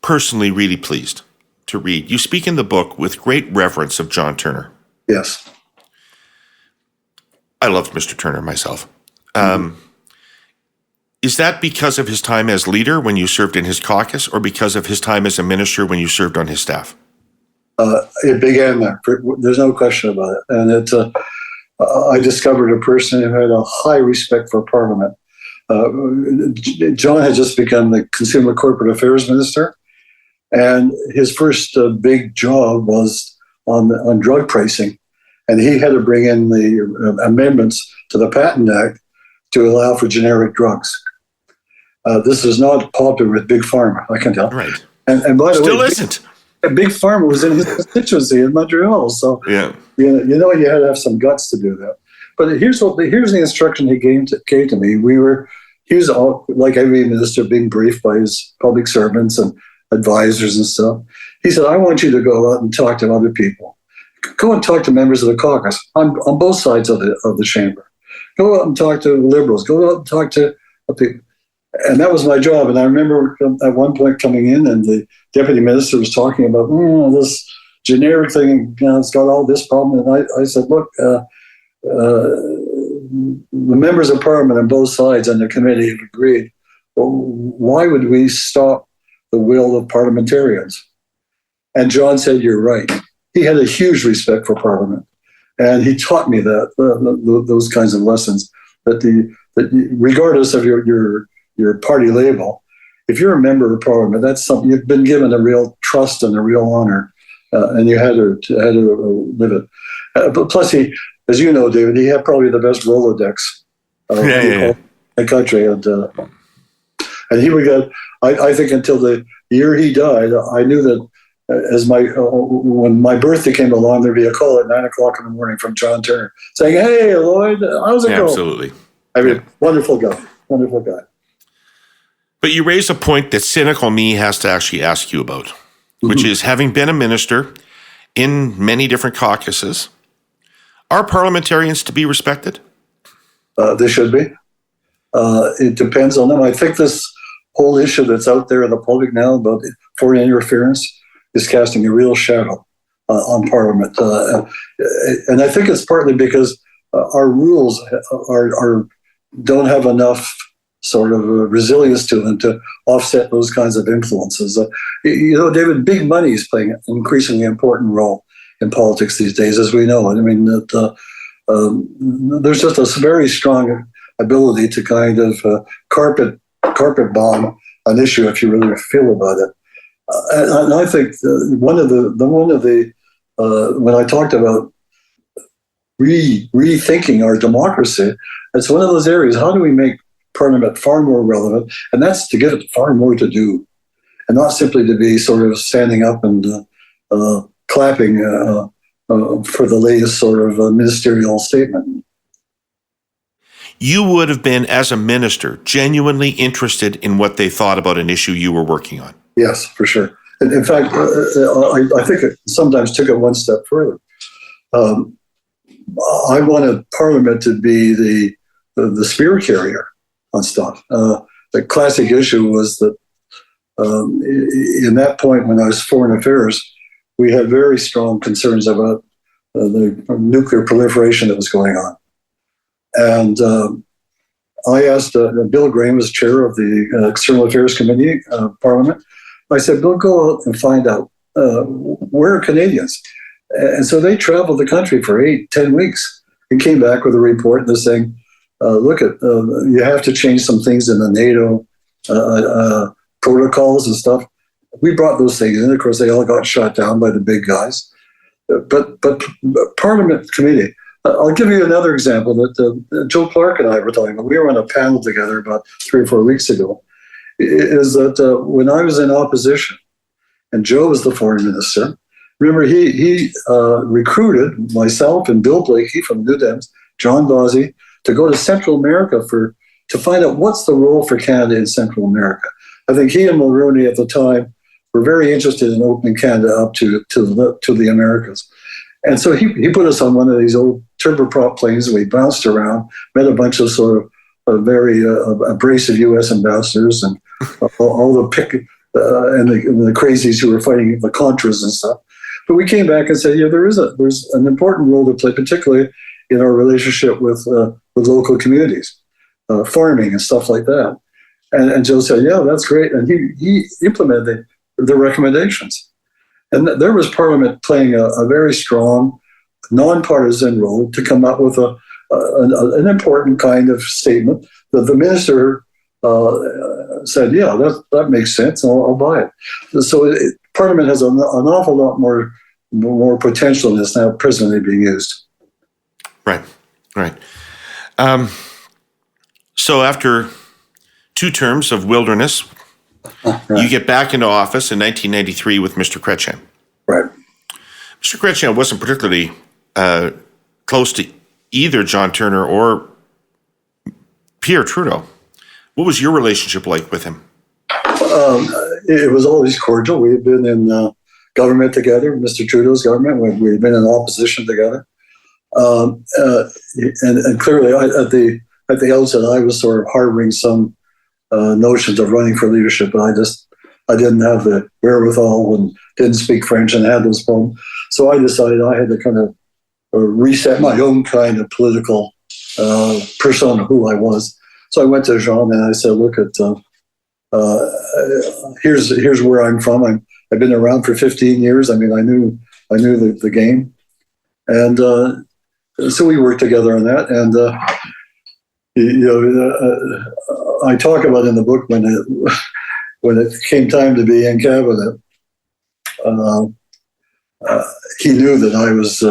personally really pleased to read. You speak in the book with great reverence of John Turner. Yes. I loved Mr. Turner myself. Is that because of his time as leader when you served in his caucus, or because of his time as a minister when you served on his staff? It began there. There's no question about it. And I discovered a person who had a high respect for Parliament. John had just become the Consumer Corporate Affairs Minister, and his first big job was on drug pricing. And he had to bring in the amendments to the Patent Act to allow for generic drugs. This is not popular with Big Pharma, I can tell. Right. And by the Still way, isn't. Big Pharma was in his constituency in Montreal, so Yeah. you had to have some guts to do that. But here's the instruction he gave to me. He was all, like every minister, being briefed by his public servants and advisors and stuff. He said, "I want you to go out and talk to other people. Go and talk to members of the caucus on both sides of the chamber. Go out and talk to Liberals. Go out and talk to people." And that was my job. And I remember at one point coming in, and the deputy minister was talking about this generic thing. It's got all this problem. And I said, "Look, the members of Parliament on both sides on the committee have agreed. Well, why would we stop the will of parliamentarians?" And John said, "You're right." He had a huge respect for Parliament, and he taught me that those kinds of lessons. That regardless of your party label, if you're a member of Parliament, that's something you've been given a real trust and a real honor, and you had to live it. But plus, as you know, David, he had probably the best Rolodex in the country, and he would get. I think until the year he died, I knew that when my birthday came along, there'd be a call at 9:00 in the morning from John Turner saying, "Hey, Lloyd, how's it going?" Absolutely. I mean, wonderful guy. But you raise a point that cynical me has to actually ask you about, which is, having been a minister in many different caucuses, are parliamentarians to be respected? They should be. It depends on them. I think this whole issue that's out there in the public now about foreign interference is casting a real shadow on Parliament. And I think it's partly because our rules don't have enough sort of resilience to them to offset those kinds of influences. David, big money is playing an increasingly important role in politics these days, as we know. I mean, there's just a very strong ability to kind of carpet bomb an issue if you really feel about it. And I think one of the when I talked about rethinking our democracy, it's one of those areas. How do we make Parliament far more relevant? And that's to give it far more to do, and not simply to be sort of standing up and clapping for the latest sort of ministerial statement. You would have been, as a minister, genuinely interested in what they thought about an issue you were working on. Yes, for sure. In fact, I think it sometimes took it one step further. I wanted Parliament to be the spear carrier on stuff. The classic issue was that in that point when I was Foreign Affairs, we had very strong concerns about the nuclear proliferation that was going on. And I asked Bill Graham, was chair of the External Affairs Committee of Parliament. I said, "Bill, go out and find out where are Canadians?" And so they traveled the country for 8-10 weeks and came back with a report and they're saying, "Look, you have to change some things in the NATO protocols and stuff." We brought those things in. Of course, they all got shot down by the big guys. But Parliament Committee. I'll give you another example that Joe Clark and I were talking about. We were on a panel together about 3 or 4 weeks ago. Is that when I was in opposition and Joe was the foreign minister, remember he recruited myself and Bill Blakey from New Dems, John Bozzi, to go to Central America to find out what's the role for Canada in Central America. I think he and Mulroney at the time were very interested in opening Canada up to the Americas. And so he put us on one of these old turboprop planes, and we bounced around, met a bunch of sort of very abrasive U.S. ambassadors and all the and the crazies who were fighting the Contras and stuff. But we came back and said, there's an important role to play, particularly in our relationship with local communities, farming and stuff like that. And Joe said, yeah, that's great. And he implemented the recommendations. And there was Parliament playing a very strong, nonpartisan role to come up with an important kind of statement that the minister said, yeah, that makes sense, and I'll buy it. So Parliament has an awful lot more potential in this now presently being used. Right. So after 2 terms of wilderness, you get back into office in 1993 with Mr. Chretien. Right. Mr. Chretien wasn't particularly close to either John Turner or Pierre Trudeau. What was your relationship like with him? It was always cordial. We had been in government together, Mr. Trudeau's government, when we had been in opposition together. And clearly, at the outset, I was sort of harboring some notions of running for leadership, but I didn't have the wherewithal and didn't speak French and had those problems. So I decided I had to kind of reset my own kind of political persona, who I was. So I went to Jean and I said, look, here's where I'm from. I've been around for 15 years. I mean, I knew the game. And so we worked together on that. And, I talk about in the book when it came time to be in cabinet, he knew that I was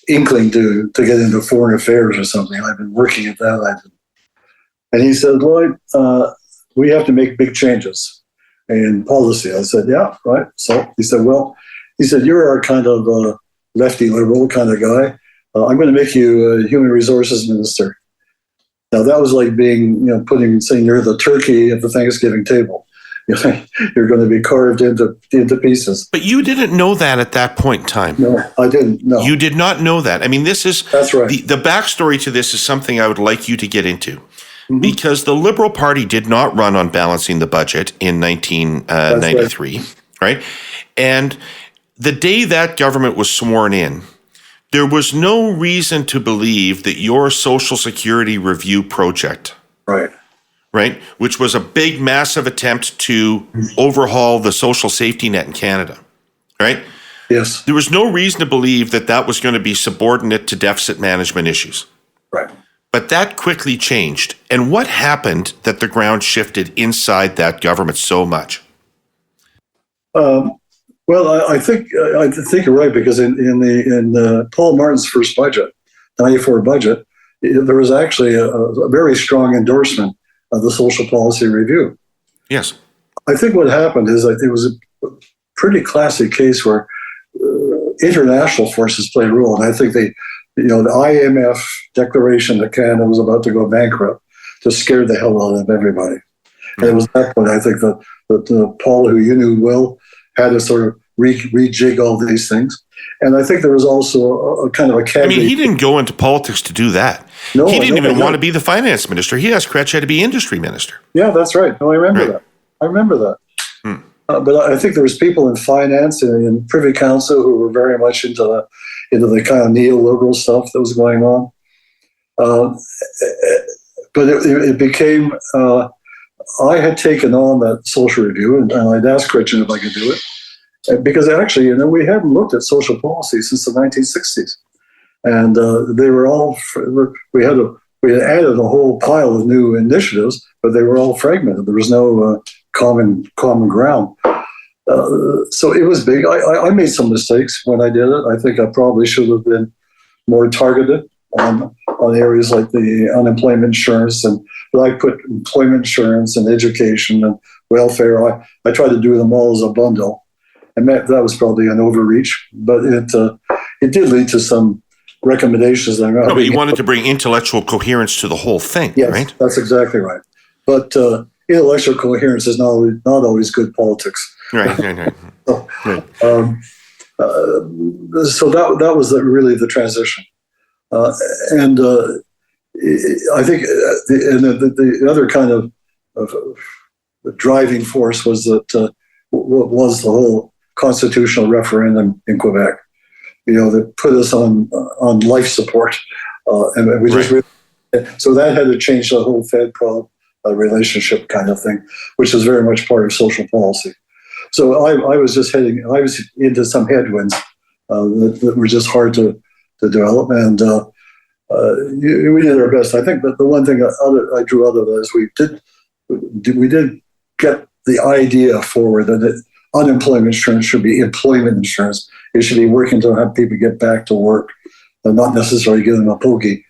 inkling to get into foreign affairs or something. I've been working at that. And he said, Lloyd, we have to make big changes in policy. I said, yeah, right. So he said, you're our kind of lefty liberal kind of guy. I'm going to make you a human resources minister. Now that was like being, saying you're the turkey at the Thanksgiving table. You're going to be carved into pieces. But you didn't know that at that point in time. No, I didn't. No, you did not know that. I mean, that's right. The backstory to this is something I would like you to get into, because the Liberal Party did not run on balancing the budget in 1993, right? And the day that government was sworn in, there was no reason to believe that your Social Security review project, right, which was a big, massive attempt to overhaul the social safety net in Canada, right? Yes. There was no reason to believe that was going to be subordinate to deficit management issues. Right. But that quickly changed. And what happened that the ground shifted inside that government so much? Well, I think you're right, because in Paul Martin's first budget, 94 budget, there was actually a very strong endorsement of the social policy review. Yes. I think what happened is it was a pretty classic case where international forces played a role, and I think the IMF declaration that Canada was about to go bankrupt just scared the hell out of everybody. And it was at that point, I think, that Paul, who you knew well, had to sort of rejig all these things. And I think there was also a kind of a caveat. I mean, he didn't go into politics to do that. No, he didn't even want to be the finance minister. He asked Chretien to be industry minister. Yeah, that's right. No, I remember that. I remember that. But I think there was people in finance and in Privy Council who were very much into the kind of neoliberal stuff that was going on. But it became... I had taken on that social review, and I'd asked Chretien if I could do it, because actually, we hadn't looked at social policy since the 1960s, and they were all. We had added a whole pile of new initiatives, but they were all fragmented. There was no common ground. So it was big. I made some mistakes when I did it. I think I probably should have been more targeted on areas like the unemployment insurance, but I put employment insurance and education and welfare. I tried to do them all as a bundle, and that was probably an overreach. But it did lead to some recommendations. But you wanted to bring intellectual coherence to the whole thing, yes, right? That's exactly right. But intellectual coherence is not always good politics. Right. Right. So that was really the transition, and I think the other kind of driving force was that was the whole constitutional referendum in Quebec. That put us on life support, and we just so that had to change the whole Fed-Prod relationship kind of thing, which is very much part of social policy. So I was into some headwinds that were just hard to develop, and we did our best. I think that the one thing I drew out of that is we did get the idea forward that unemployment insurance should be employment insurance. It should be working to have people get back to work, and not necessarily give them a pokey.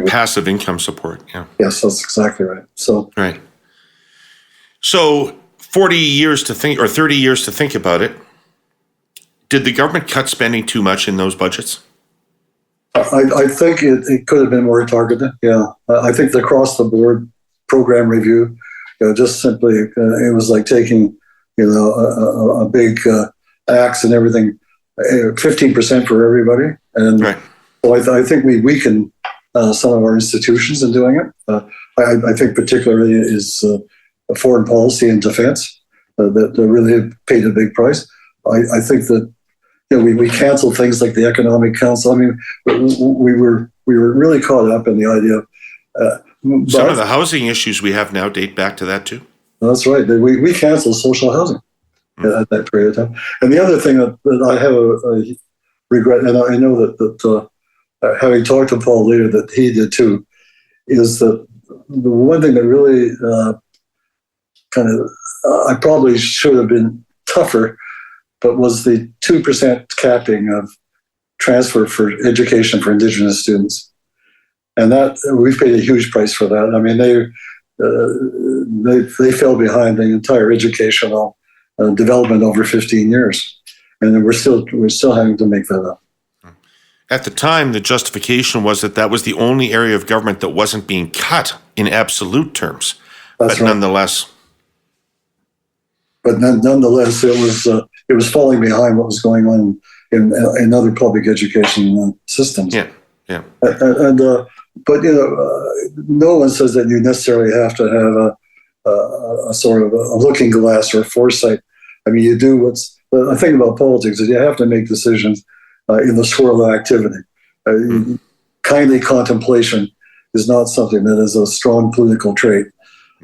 Passive income support. Yeah. Yes, that's exactly right. So right. So 40 years to think, or 30 years to think about it. Did the government cut spending too much in those budgets? I think it could have been more targeted. Yeah, I think the across the board program review, just simply it was like taking a big axe and everything, 15% for everybody, and right. So I think we weakened some of our institutions in doing it. I think particularly is foreign policy and defense that really paid a big price. I think that we canceled things like the Economic Council. I mean, we were really caught up in the idea of some of the housing issues we have now date back to that too. That's right. We canceled social housing at that period of time. And the other thing that I have a regret, and I know that having talked to Paul later, that he did too, is that the one thing that really I probably should have been tougher, but was the 2% capping of transfer for education for Indigenous students. And that we've paid a huge price for that. I mean, they fell behind the entire educational development over 15 years, and we're still having to make that up. At the time, the justification was that was the only area of government that wasn't being cut in absolute terms. That's but right. nonetheless, it was falling behind what was going on in other public education systems. Yeah. But no one says that you necessarily have to have a sort of a looking glass or foresight. I mean, you do the thing about politics is you have to make decisions in the swirl of activity. Kindly contemplation is not something that is a strong political trait.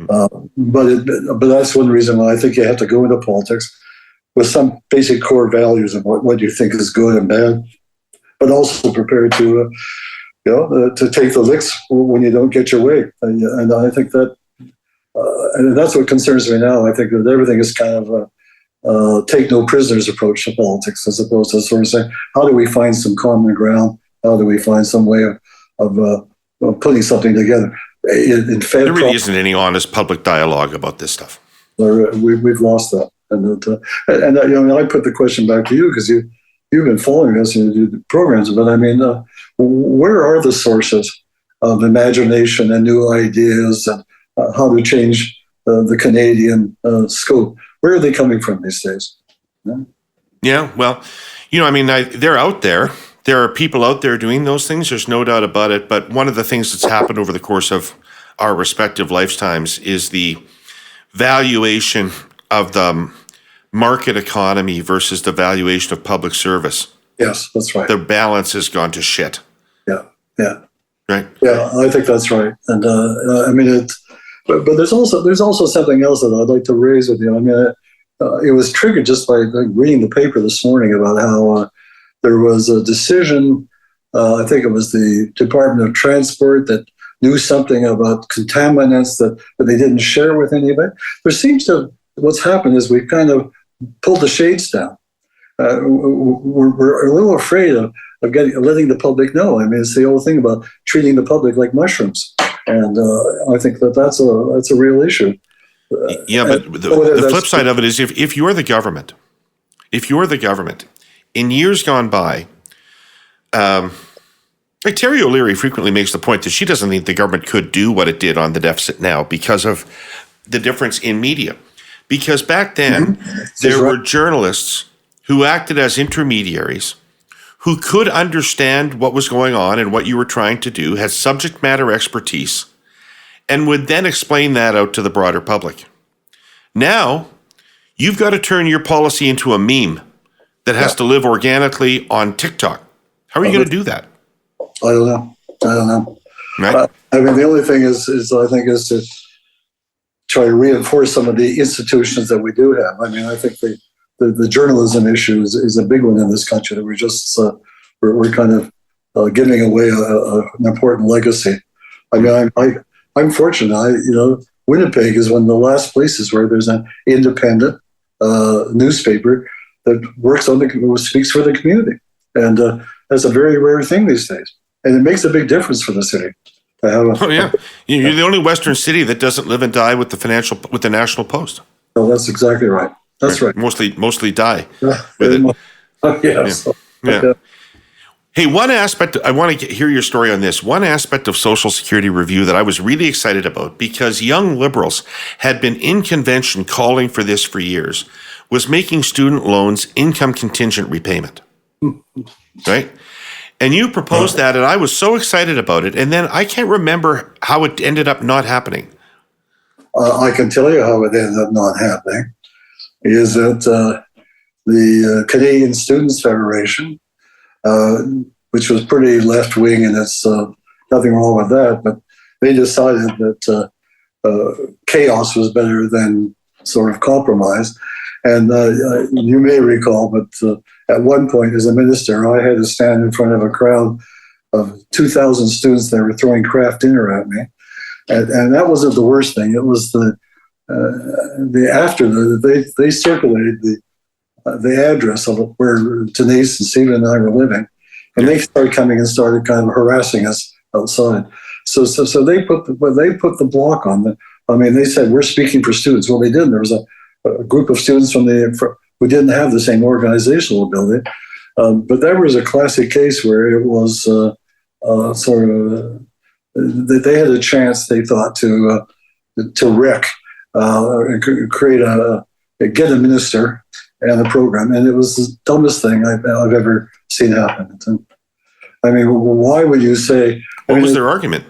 But that's one reason why I think you have to go into politics with some basic core values of what you think is good and bad, but also prepared to take the licks when you don't get your way. And I think that, and that's what concerns me now. I think that everything is kind of a take no prisoners approach to politics, as opposed to sort of saying, how do we find some common ground? How do we find some way of putting something together? There really isn't any honest public dialogue about this stuff. We've lost that. And I put the question back to you because you've been following us and you do the programs. But I mean, where are the sources of imagination and new ideas and how to change the Canadian scope? Where are they coming from these days? Yeah, well, they're out there. There are people out there doing those things. There's no doubt about it. But one of the things that's happened over the course of our respective lifetimes is the valuation of the market economy versus the valuation of public service. Yes, that's right. The balance has gone to shit. Yeah. Right? Yeah, I think that's right. And but there's also something else that I'd like to raise with you. I mean, it was triggered just by reading the paper this morning about how there was a decision, I think it was the Department of Transport, that knew something about contaminants that they didn't share with anybody. There seems to, what's happened is we've kind of pulled the shades down. We're a little afraid of letting the public know. I mean, it's the old thing about treating the public like mushrooms. And I think that's a real issue. Yeah, but the flip side of it is if you're the government, in years gone by, like Terry O'Leary frequently makes the point that she doesn't think the government could do what it did on the deficit now because of the difference in media. Because back then, there were journalists who acted as intermediaries, who could understand what was going on and what you were trying to do, had subject matter expertise, and would then explain that out to the broader public. Now, you've got to turn your policy into a meme that has to live organically on TikTok. How are you going to do that? I don't know. Right? I mean, the only thing is I think, is to try to reinforce some of the institutions that we do have. I mean, I think the journalism issue is a big one in this country that we're kind of giving away an important legacy. I mean, I'm fortunate. Winnipeg is one of the last places where there's an independent newspaper that speaks for the community, and that's a very rare thing these days, and it makes a big difference for the city. You're the only Western city that doesn't live and die with the National Post. Oh, that's exactly right. That's right. Mostly die with it. Yes. Yeah. Hey, one aspect, I want to hear your story on this. One aspect of Social Security review that I was really excited about, because young Liberals had been in convention calling for this for years, was making student loans income contingent repayment. Right? And you proposed that, and I was so excited about it. And then I can't remember how it ended up not happening. I can tell you how it ended up not happening. Is that the Canadian Students' Federation, which was pretty left-wing, and it's nothing wrong with that, but they decided that chaos was better than sort of compromise. And you may recall, but at one point as a minister, I had to stand in front of a crowd of 2,000 students that were throwing Kraft dinner at me. And that wasn't the worst thing. It was they circulated the address of where Denise and Stephen and I were living, and they started coming and started kind of harassing us outside. So they put the block on the. I mean, they said we're speaking for students. Well, they didn't. There was a group of students who didn't have the same organizational ability, but that was a classic case where it was sort of they had a chance, they thought, to wreck and create get a minister and a program, and it was the dumbest thing I've ever seen happen. I mean, why would you say? What was their argument?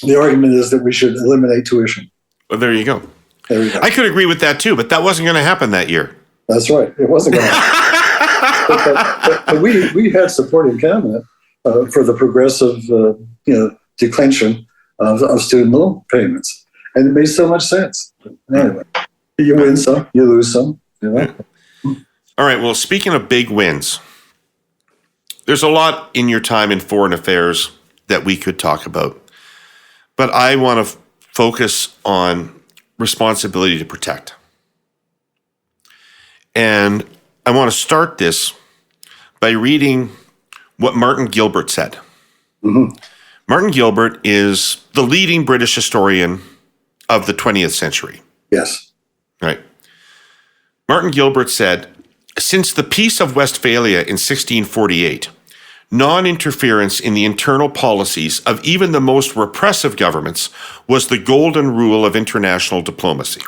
The argument is that we should eliminate tuition. Well, there you go. There you go. I could agree with that too, but that wasn't going to happen that year. That's right. It wasn't going to happen. but we had support in cabinet for the progressive, declension of student loan payments, and it made so much sense. Anyway, you win some, you lose some. All right. Well, speaking of big wins, there's a lot in your time in foreign affairs that we could talk about, but I want to focus on responsibility to protect. And I want to start this by reading what Martin Gilbert said. Mm-hmm. Martin Gilbert is the leading British historian of the 20th century. Yes. Right. Martin Gilbert said, since the Peace of Westphalia in 1648, non-interference in the internal policies of even the most repressive governments was the golden rule of international diplomacy.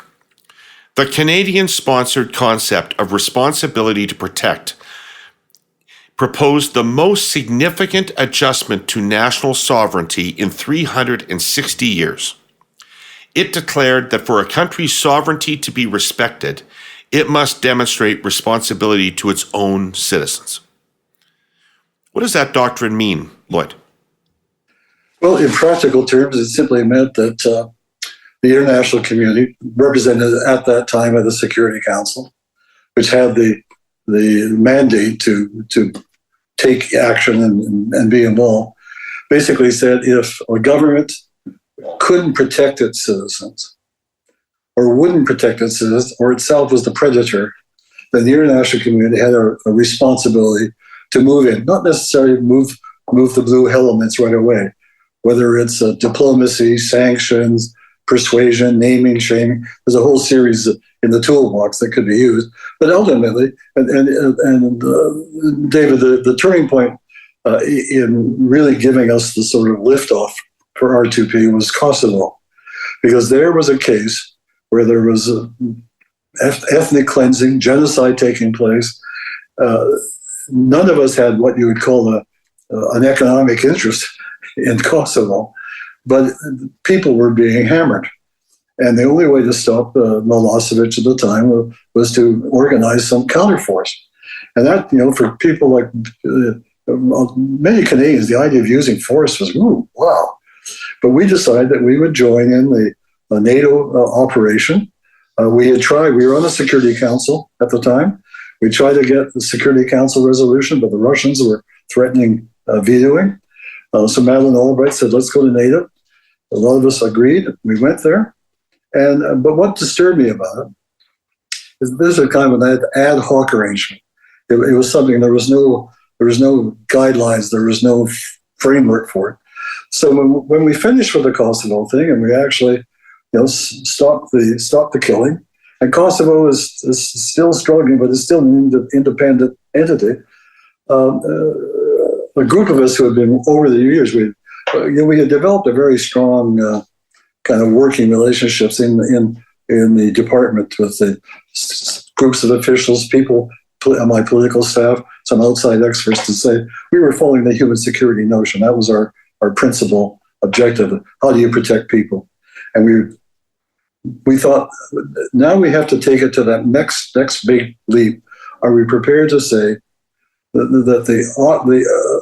The Canadian-sponsored concept of responsibility to protect proposed the most significant adjustment to national sovereignty in 360 years. It declared that for a country's sovereignty to be respected, it must demonstrate responsibility to its own citizens. What does that doctrine mean, Lloyd? Well, in practical terms, it simply meant that the international community, represented at that time by the Security Council, which had the mandate to take action and be involved, basically said if a government couldn't protect its citizens or wouldn't protect its citizens or itself was the predator, then the international community had a responsibility to move in, not necessarily move the blue elements right away, whether it's diplomacy, sanctions, persuasion, naming, shaming. There's a whole series in the toolbox that could be used. But ultimately, and David, the turning point in really giving us the sort of liftoff for R2P was Kosovo. because there was a case where there was ethnic cleansing, genocide taking place. None of us had what you would call an economic interest in Kosovo, but people were being hammered. And the only way to stop Milosevic at the time was to organize some counterforce. And that, for people like many Canadians, the idea of using force was, ooh, wow. But we decided that we would join in the NATO operation. We were on the Security Council at the time. We tried to get the Security Council resolution, but the Russians were threatening vetoing. So Madeleine Albright said, let's go to NATO. A lot of us agreed. We went there. But what disturbed me about it is this is kind of an ad hoc arrangement. It was something, there was no guidelines, there was no framework for it. So when we finished with the Kosovo thing, and we actually stopped the killing, and Kosovo is still struggling, but it's still an independent entity. A group of us who had been over the years, we had developed a very strong kind of working relationships in the department with the groups of officials, people, my political staff, some outside experts, to say we were following the human security notion. That was our principal objective. How do you protect people? And we thought, now we have to take it to that next big leap. Are we prepared to say that the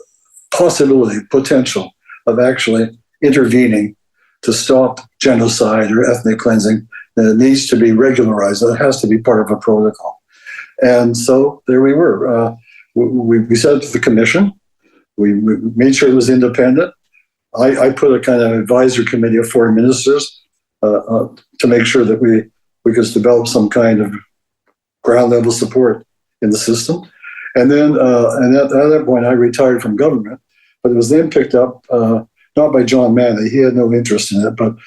possibility, potential of actually intervening to stop genocide or ethnic cleansing needs to be regularized? It has to be part of a protocol. And so there we were. We set it to the commission. We made sure it was independent. I put a kind of advisory committee of foreign ministers to make sure that we could develop some kind of ground level support in the system. And then at that point, I retired from government, but it was then picked up not by John Manley. He had no interest in it, but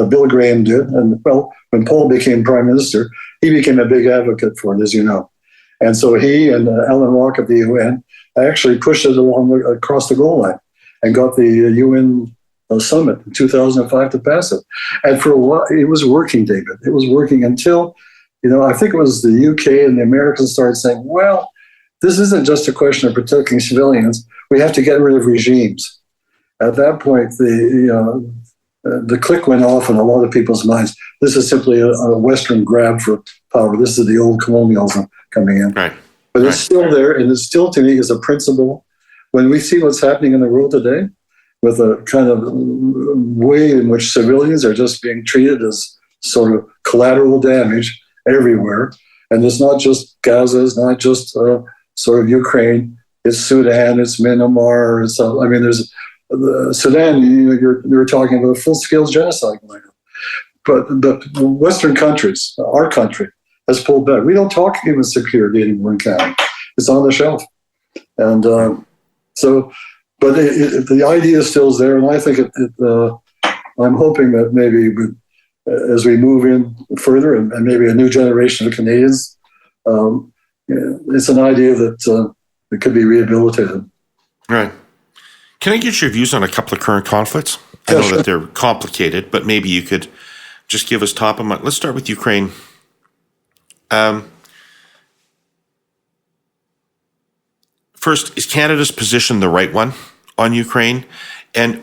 Bill Graham did. And well, when Paul became prime minister, he became a big advocate for it, as you know. And so he and Alan Rock of the UN actually pushed it across the goal line and got the UN summit in 2005 to pass it. And for a while, it was working, David. It was working until, I think it was the UK and the Americans started saying, well, this isn't just a question of protecting civilians. We have to get rid of regimes. At that point, the click went off in a lot of people's minds. This is simply a Western grab for power. This is the old colonialism coming in. Right. But it's still there, and it still, to me, is a principle. When we see what's happening in the world today, with a kind of way in which civilians are just being treated as sort of collateral damage everywhere, and it's not just Gaza, it's not just sort of Ukraine, it's Sudan, it's Myanmar, there's Sudan, you're talking about a full-scale genocide going on. But the Western countries, our country, has pulled back. We don't talk human security anymore in Canada. It's on the shelf. And but the idea still is there, and I think I'm hoping that maybe as we move in further, and maybe a new generation of Canadians, it's an idea that it could be rehabilitated. Right. Can I get your views on a couple of current conflicts? I know that they're complicated, but maybe you could just give us top of mind. Let's start with Ukraine. First, is Canada's position the right one on Ukraine? And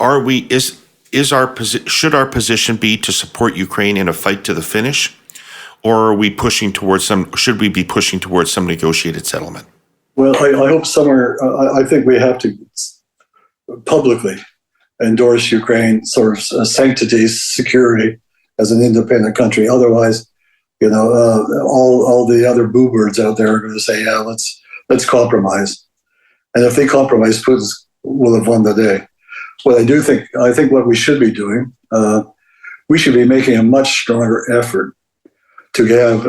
should our position be to support Ukraine in a fight to the finish? Or are we should we be pushing towards some negotiated settlement? Well, I hope somewhere, I think we have to publicly endorse Ukraine sort of sanctity, security as an independent country. Otherwise, all the other boo birds out there are going to say, yeah, let's compromise. And if they compromise, Putin will have won the day. What I think what we should be doing, we should be making a much stronger effort to have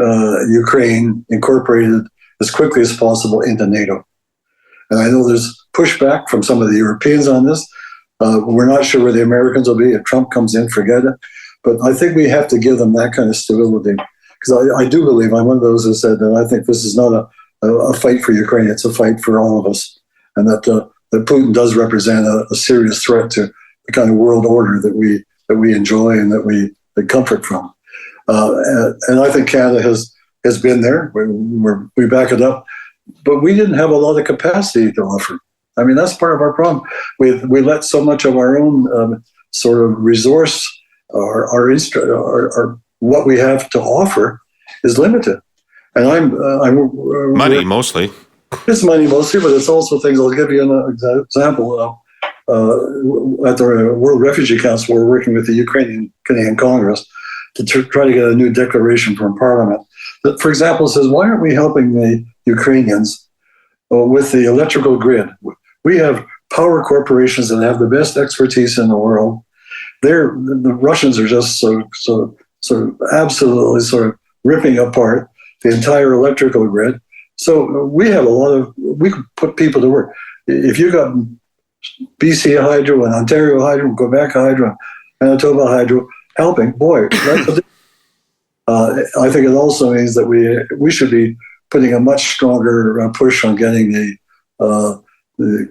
Ukraine incorporated as quickly as possible into NATO. And I know there's pushback from some of the Europeans on this. We're not sure where the Americans will be. If Trump comes in, forget it. But I think we have to give them that kind of stability. Because I do believe, I'm one of those who said that I think this is not a fight for Ukraine, it's a fight for all of us. And that Putin does represent a serious threat to the kind of world order that we enjoy and that comfort from. And I think Canada has been there. We back it up, but we didn't have a lot of capacity to offer. I mean, that's part of our problem. We let so much of our own sort of resource, our what we have to offer is limited. And I'm money mostly. It's money mostly, but it's also things. I'll give you an example. At the World Refugee Council, we're working with the Ukrainian Canadian Congress to try to get a new declaration from Parliament that, for example, says, why aren't we helping the Ukrainians with the electrical grid? We have power corporations that have the best expertise in the world. The Russians are just sort of absolutely sort of ripping apart the entire electrical grid. So we have we could put people to work. If you got BC Hydro and Ontario Hydro, Quebec Hydro, Manitoba Hydro helping, boy, I think it also means that we should be putting a much stronger push on getting the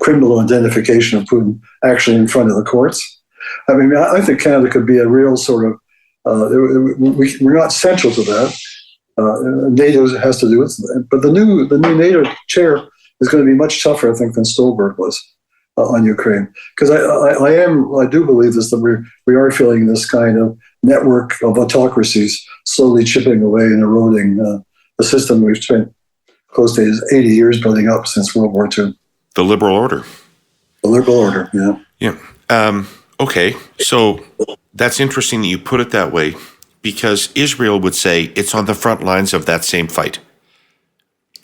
criminal identification of Putin actually in front of the courts. I mean, I think Canada could be a real sort of, we're not central to that. NATO has to do it, but the new NATO chair is going to be much tougher, I think, than Stolberg was on Ukraine. Because I do believe this, that we are feeling this kind of network of autocracies slowly chipping away and eroding the system we've spent close to 80 years building up since World War II. The liberal order. The liberal order, yeah. Yeah. Okay, so that's interesting that you put it that way, because Israel would say it's on the front lines of that same fight.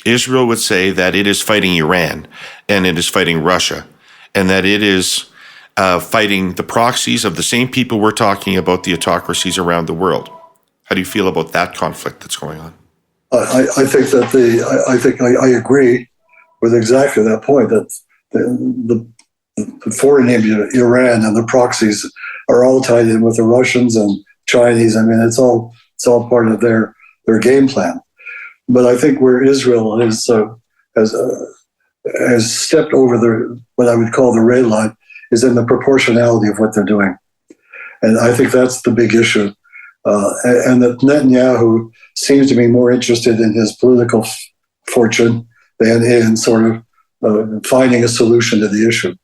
Israel would say that it is fighting Iran and it is fighting Russia, and that it is fighting the proxies of the same people we're talking about, the autocracies around the world. How do you feel about that conflict that's going on? I think that I agree with exactly that point, that the foreign name, Iran and the proxies are all tied in with the Russians and Chinese. I mean, it's all part of their game plan. But I think where Israel has stepped over what I would call the red line is in the proportionality of what they're doing, and I think that's the big issue. And that Netanyahu seems to be more interested in his political fortune than in sort of finding a solution to the issue.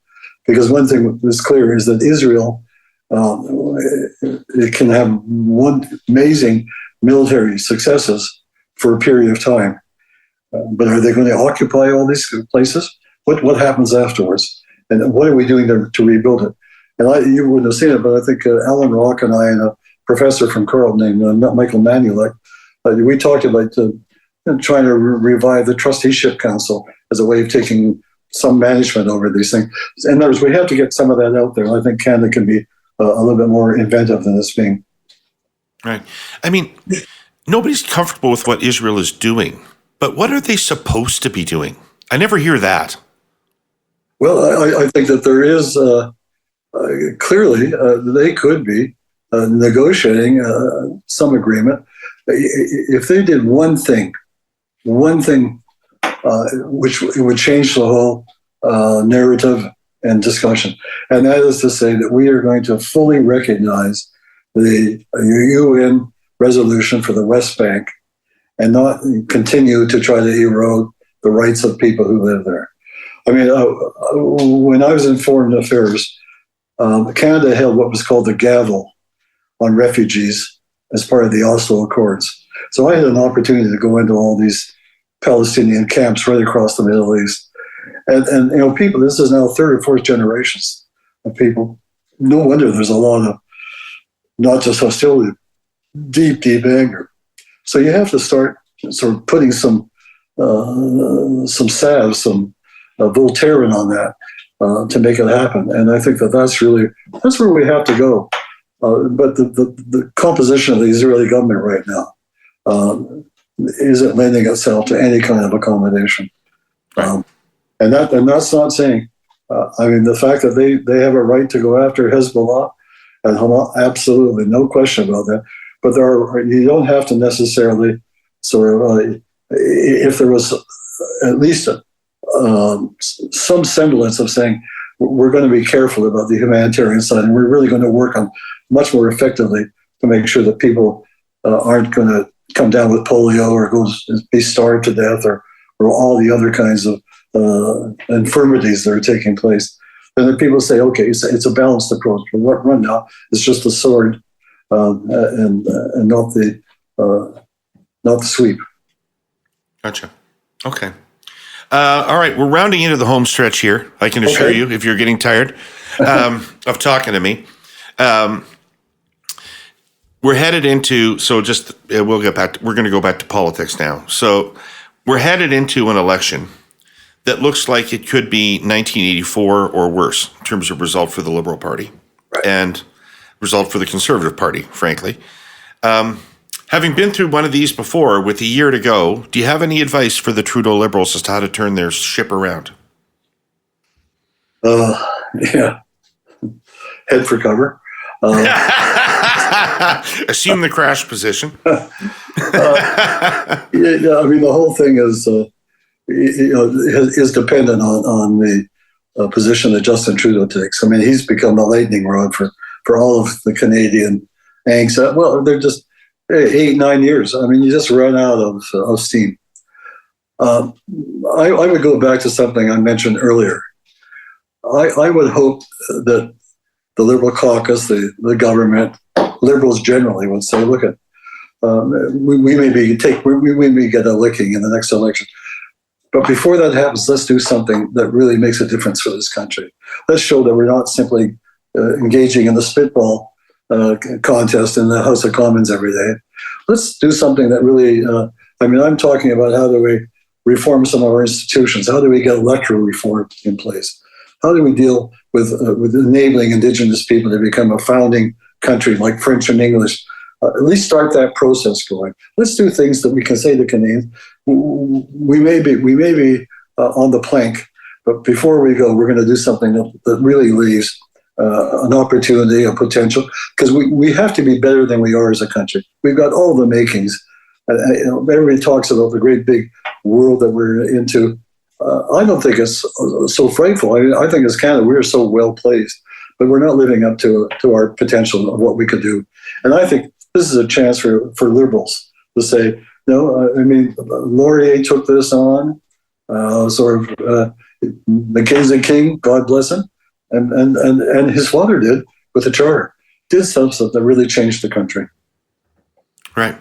Because one thing that's clear is that Israel it can have one amazing military successes for a period of time, but are they going to occupy all these places? What happens afterwards, and what are we doing to rebuild it? And you wouldn't have seen it, but I think Alan Rock and I and a professor from Carleton named Michael Manulek, we talked about trying to revive the trusteeship council as a way of taking some management over these things. In other words, we have to get some of that out there. I think Canada can be a little bit more inventive than this being. Right. I mean, nobody's comfortable with what Israel is doing, but what are they supposed to be doing? I never hear that. Well, I think that there is clearly they could be negotiating some agreement. If they did one thing which would change the whole narrative and discussion, and that is to say that we are going to fully recognize the UN resolution for the West Bank and not continue to try to erode the rights of people who live there. I mean, when I was in foreign affairs, Canada held what was called the gavel on refugees as part of the Oslo Accords. So I had an opportunity to go into all these Palestinian camps right across the Middle East. And you know, people, this is now third or fourth generations of people. No wonder there's a lot of not just hostility, deep anger. So you have to start sort of putting some salve, some Voltaren on that to make it happen. And I think that's where we have to go. But the composition of the Israeli government right now isn't lending itself to any kind of accommodation. Right. And that's not saying, I mean, the fact that they have a right to go after Hezbollah and Hamas, absolutely, no question about that. But you don't have to necessarily sort of, if there was at least some semblance of saying, we're going to be careful about the humanitarian side, and we're really going to work on much more effectively to make sure that people aren't going to come down with polio or be starved to death or all the other kinds of infirmities that are taking place. And then people say, okay, it's a balanced approach. But what run now is just the sword and not the sweep. Gotcha. Okay. All right, we're rounding into the home stretch here. I can assure you, if you're getting tired of talking to me. We're headed into, we're going to go back to politics now. So we're headed into an election that looks like it could be 1984 or worse in terms of result for the Liberal Party and result for the Conservative Party, frankly. Having been through one of these before with a year to go, do you have any advice for the Trudeau Liberals as to how to turn their ship around? Yeah. Head for cover. Assume the crash position. Yeah, I mean, the whole thing is dependent on the position that Justin Trudeau takes. I mean, he's become the lightning rod for all of the Canadian angst. Well, they're just 8-9 years. I mean, you just run out of steam. I would go back to something I mentioned earlier. I would hope that the Liberal caucus, the government, Liberals generally would say, look, we may get a licking in the next election. But before that happens, let's do something that really makes a difference for this country. Let's show that we're not simply engaging in the spitball contest in the House of Commons every day. Let's do something that really, I'm talking about how do we reform some of our institutions? How do we get electoral reform in place? How do we deal with enabling Indigenous people to become a founding country like French and English? At least start that process going. Let's do things that we can say to Canadians. We may be on the plank, but before we go, we're going to do something that really leaves an opportunity, a potential, because we have to be better than we are as a country. We've got all the makings. Everybody talks about the great big world that we're into. I don't think it's so frightful. I think as Canada, we're so well placed, but we're not living up to our potential of what we could do. And I think this is a chance for Liberals to say, no, Laurier took this on, Mackenzie King, God bless him, and his father did with the Charter, did something that really changed the country. Right.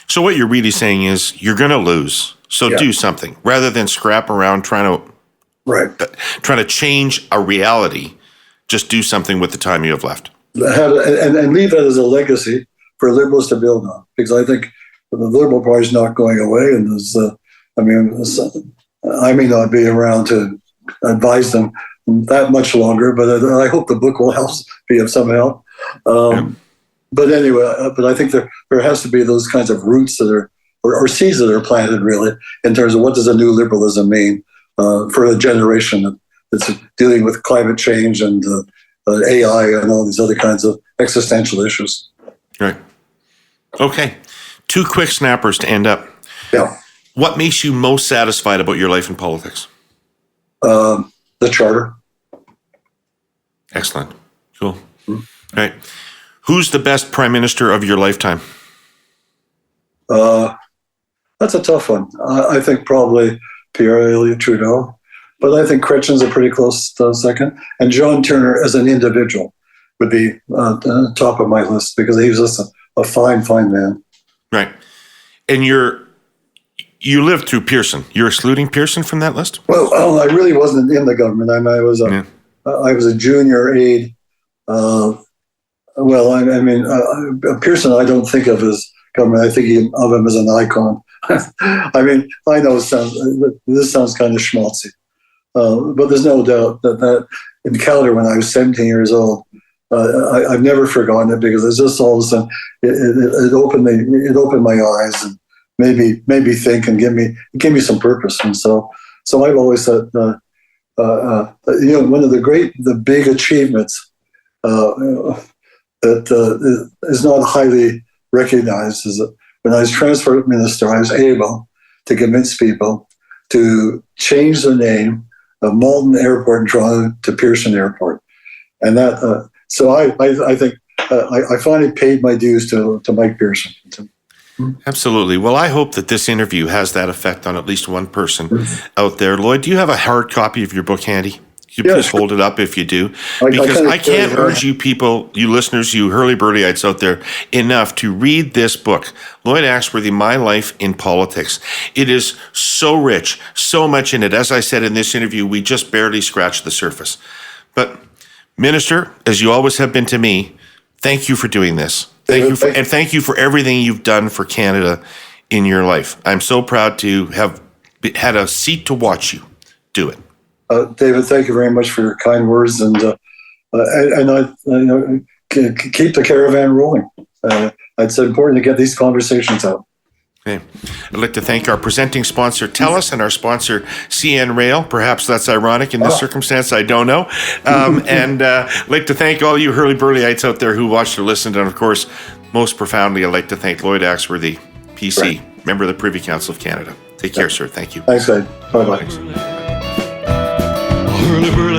So what you're really saying is you're going to lose. So do something rather than scrap around trying to change a reality. Just do something with the time you have left. And leave that as a legacy for Liberals to build on, because I think the Liberal Party is not going away. And I may not be around to advise them that much longer, but I hope the book will help be of some help. But anyway, but I think there has to be those kinds of roots that are, or seeds that are planted really, in terms of what does a new liberalism mean for a generation that's dealing with climate change and AI and all these other kinds of existential issues. Right. Okay. 2 quick snappers to end up. Yeah. What makes you most satisfied about your life in politics? The Charter. Excellent. Cool. Mm-hmm. All right. Who's the best prime minister of your lifetime? That's a tough one. I think probably Pierre Trudeau, but I think Chrétien's a pretty close second. And John Turner as an individual would be top of my list because he was just a fine man. Right. And you lived through Pearson. You're excluding Pearson from that list? Well, I really wasn't in the government. I was a junior aide. Pearson I don't think of as government. I think of him as an icon. I know this sounds kind of schmaltzy, but there's no doubt that encounter when I was 17 years old, I've never forgotten it because it's just all of a sudden it opened my eyes and made me think and give me some purpose. And so I've always said, one of the big achievements that is not highly recognized is that when I was transport minister, I was able to convince people to change the name of Malton Airport in Toronto to Pearson Airport. And that, so I think I finally paid my dues to Mike Pearson. Absolutely. Well, I hope that this interview has that effect on at least one person out there. Lloyd, do you have a hard copy of your book handy? Could you please hold it up if you do? Because I can't urge you people, you listeners, you Herle Burlyites out there, enough to read this book, Lloyd Axworthy, My Life in Politics. It is so rich, so much in it. As I said in this interview, we just barely scratched the surface. But, Minister, as you always have been to me, thank you for doing this. Thank you for everything you've done for Canada in your life. I'm so proud to have had a seat to watch you do it. David, thank you very much for your kind words, and keep the caravan rolling. It's important to get these conversations out. Okay. I'd like to thank our presenting sponsor, TELUS, and our sponsor, CN Rail. Perhaps that's ironic in this circumstance. I don't know. And I'd like to thank all you Herle Burlyites out there who watched or listened. And, of course, most profoundly, I'd like to thank Lloyd Axworthy, PC, member of the Privy Council of Canada. Take care, sir. Thank you. Thanks, Ed. Bye-bye. Herle Burly.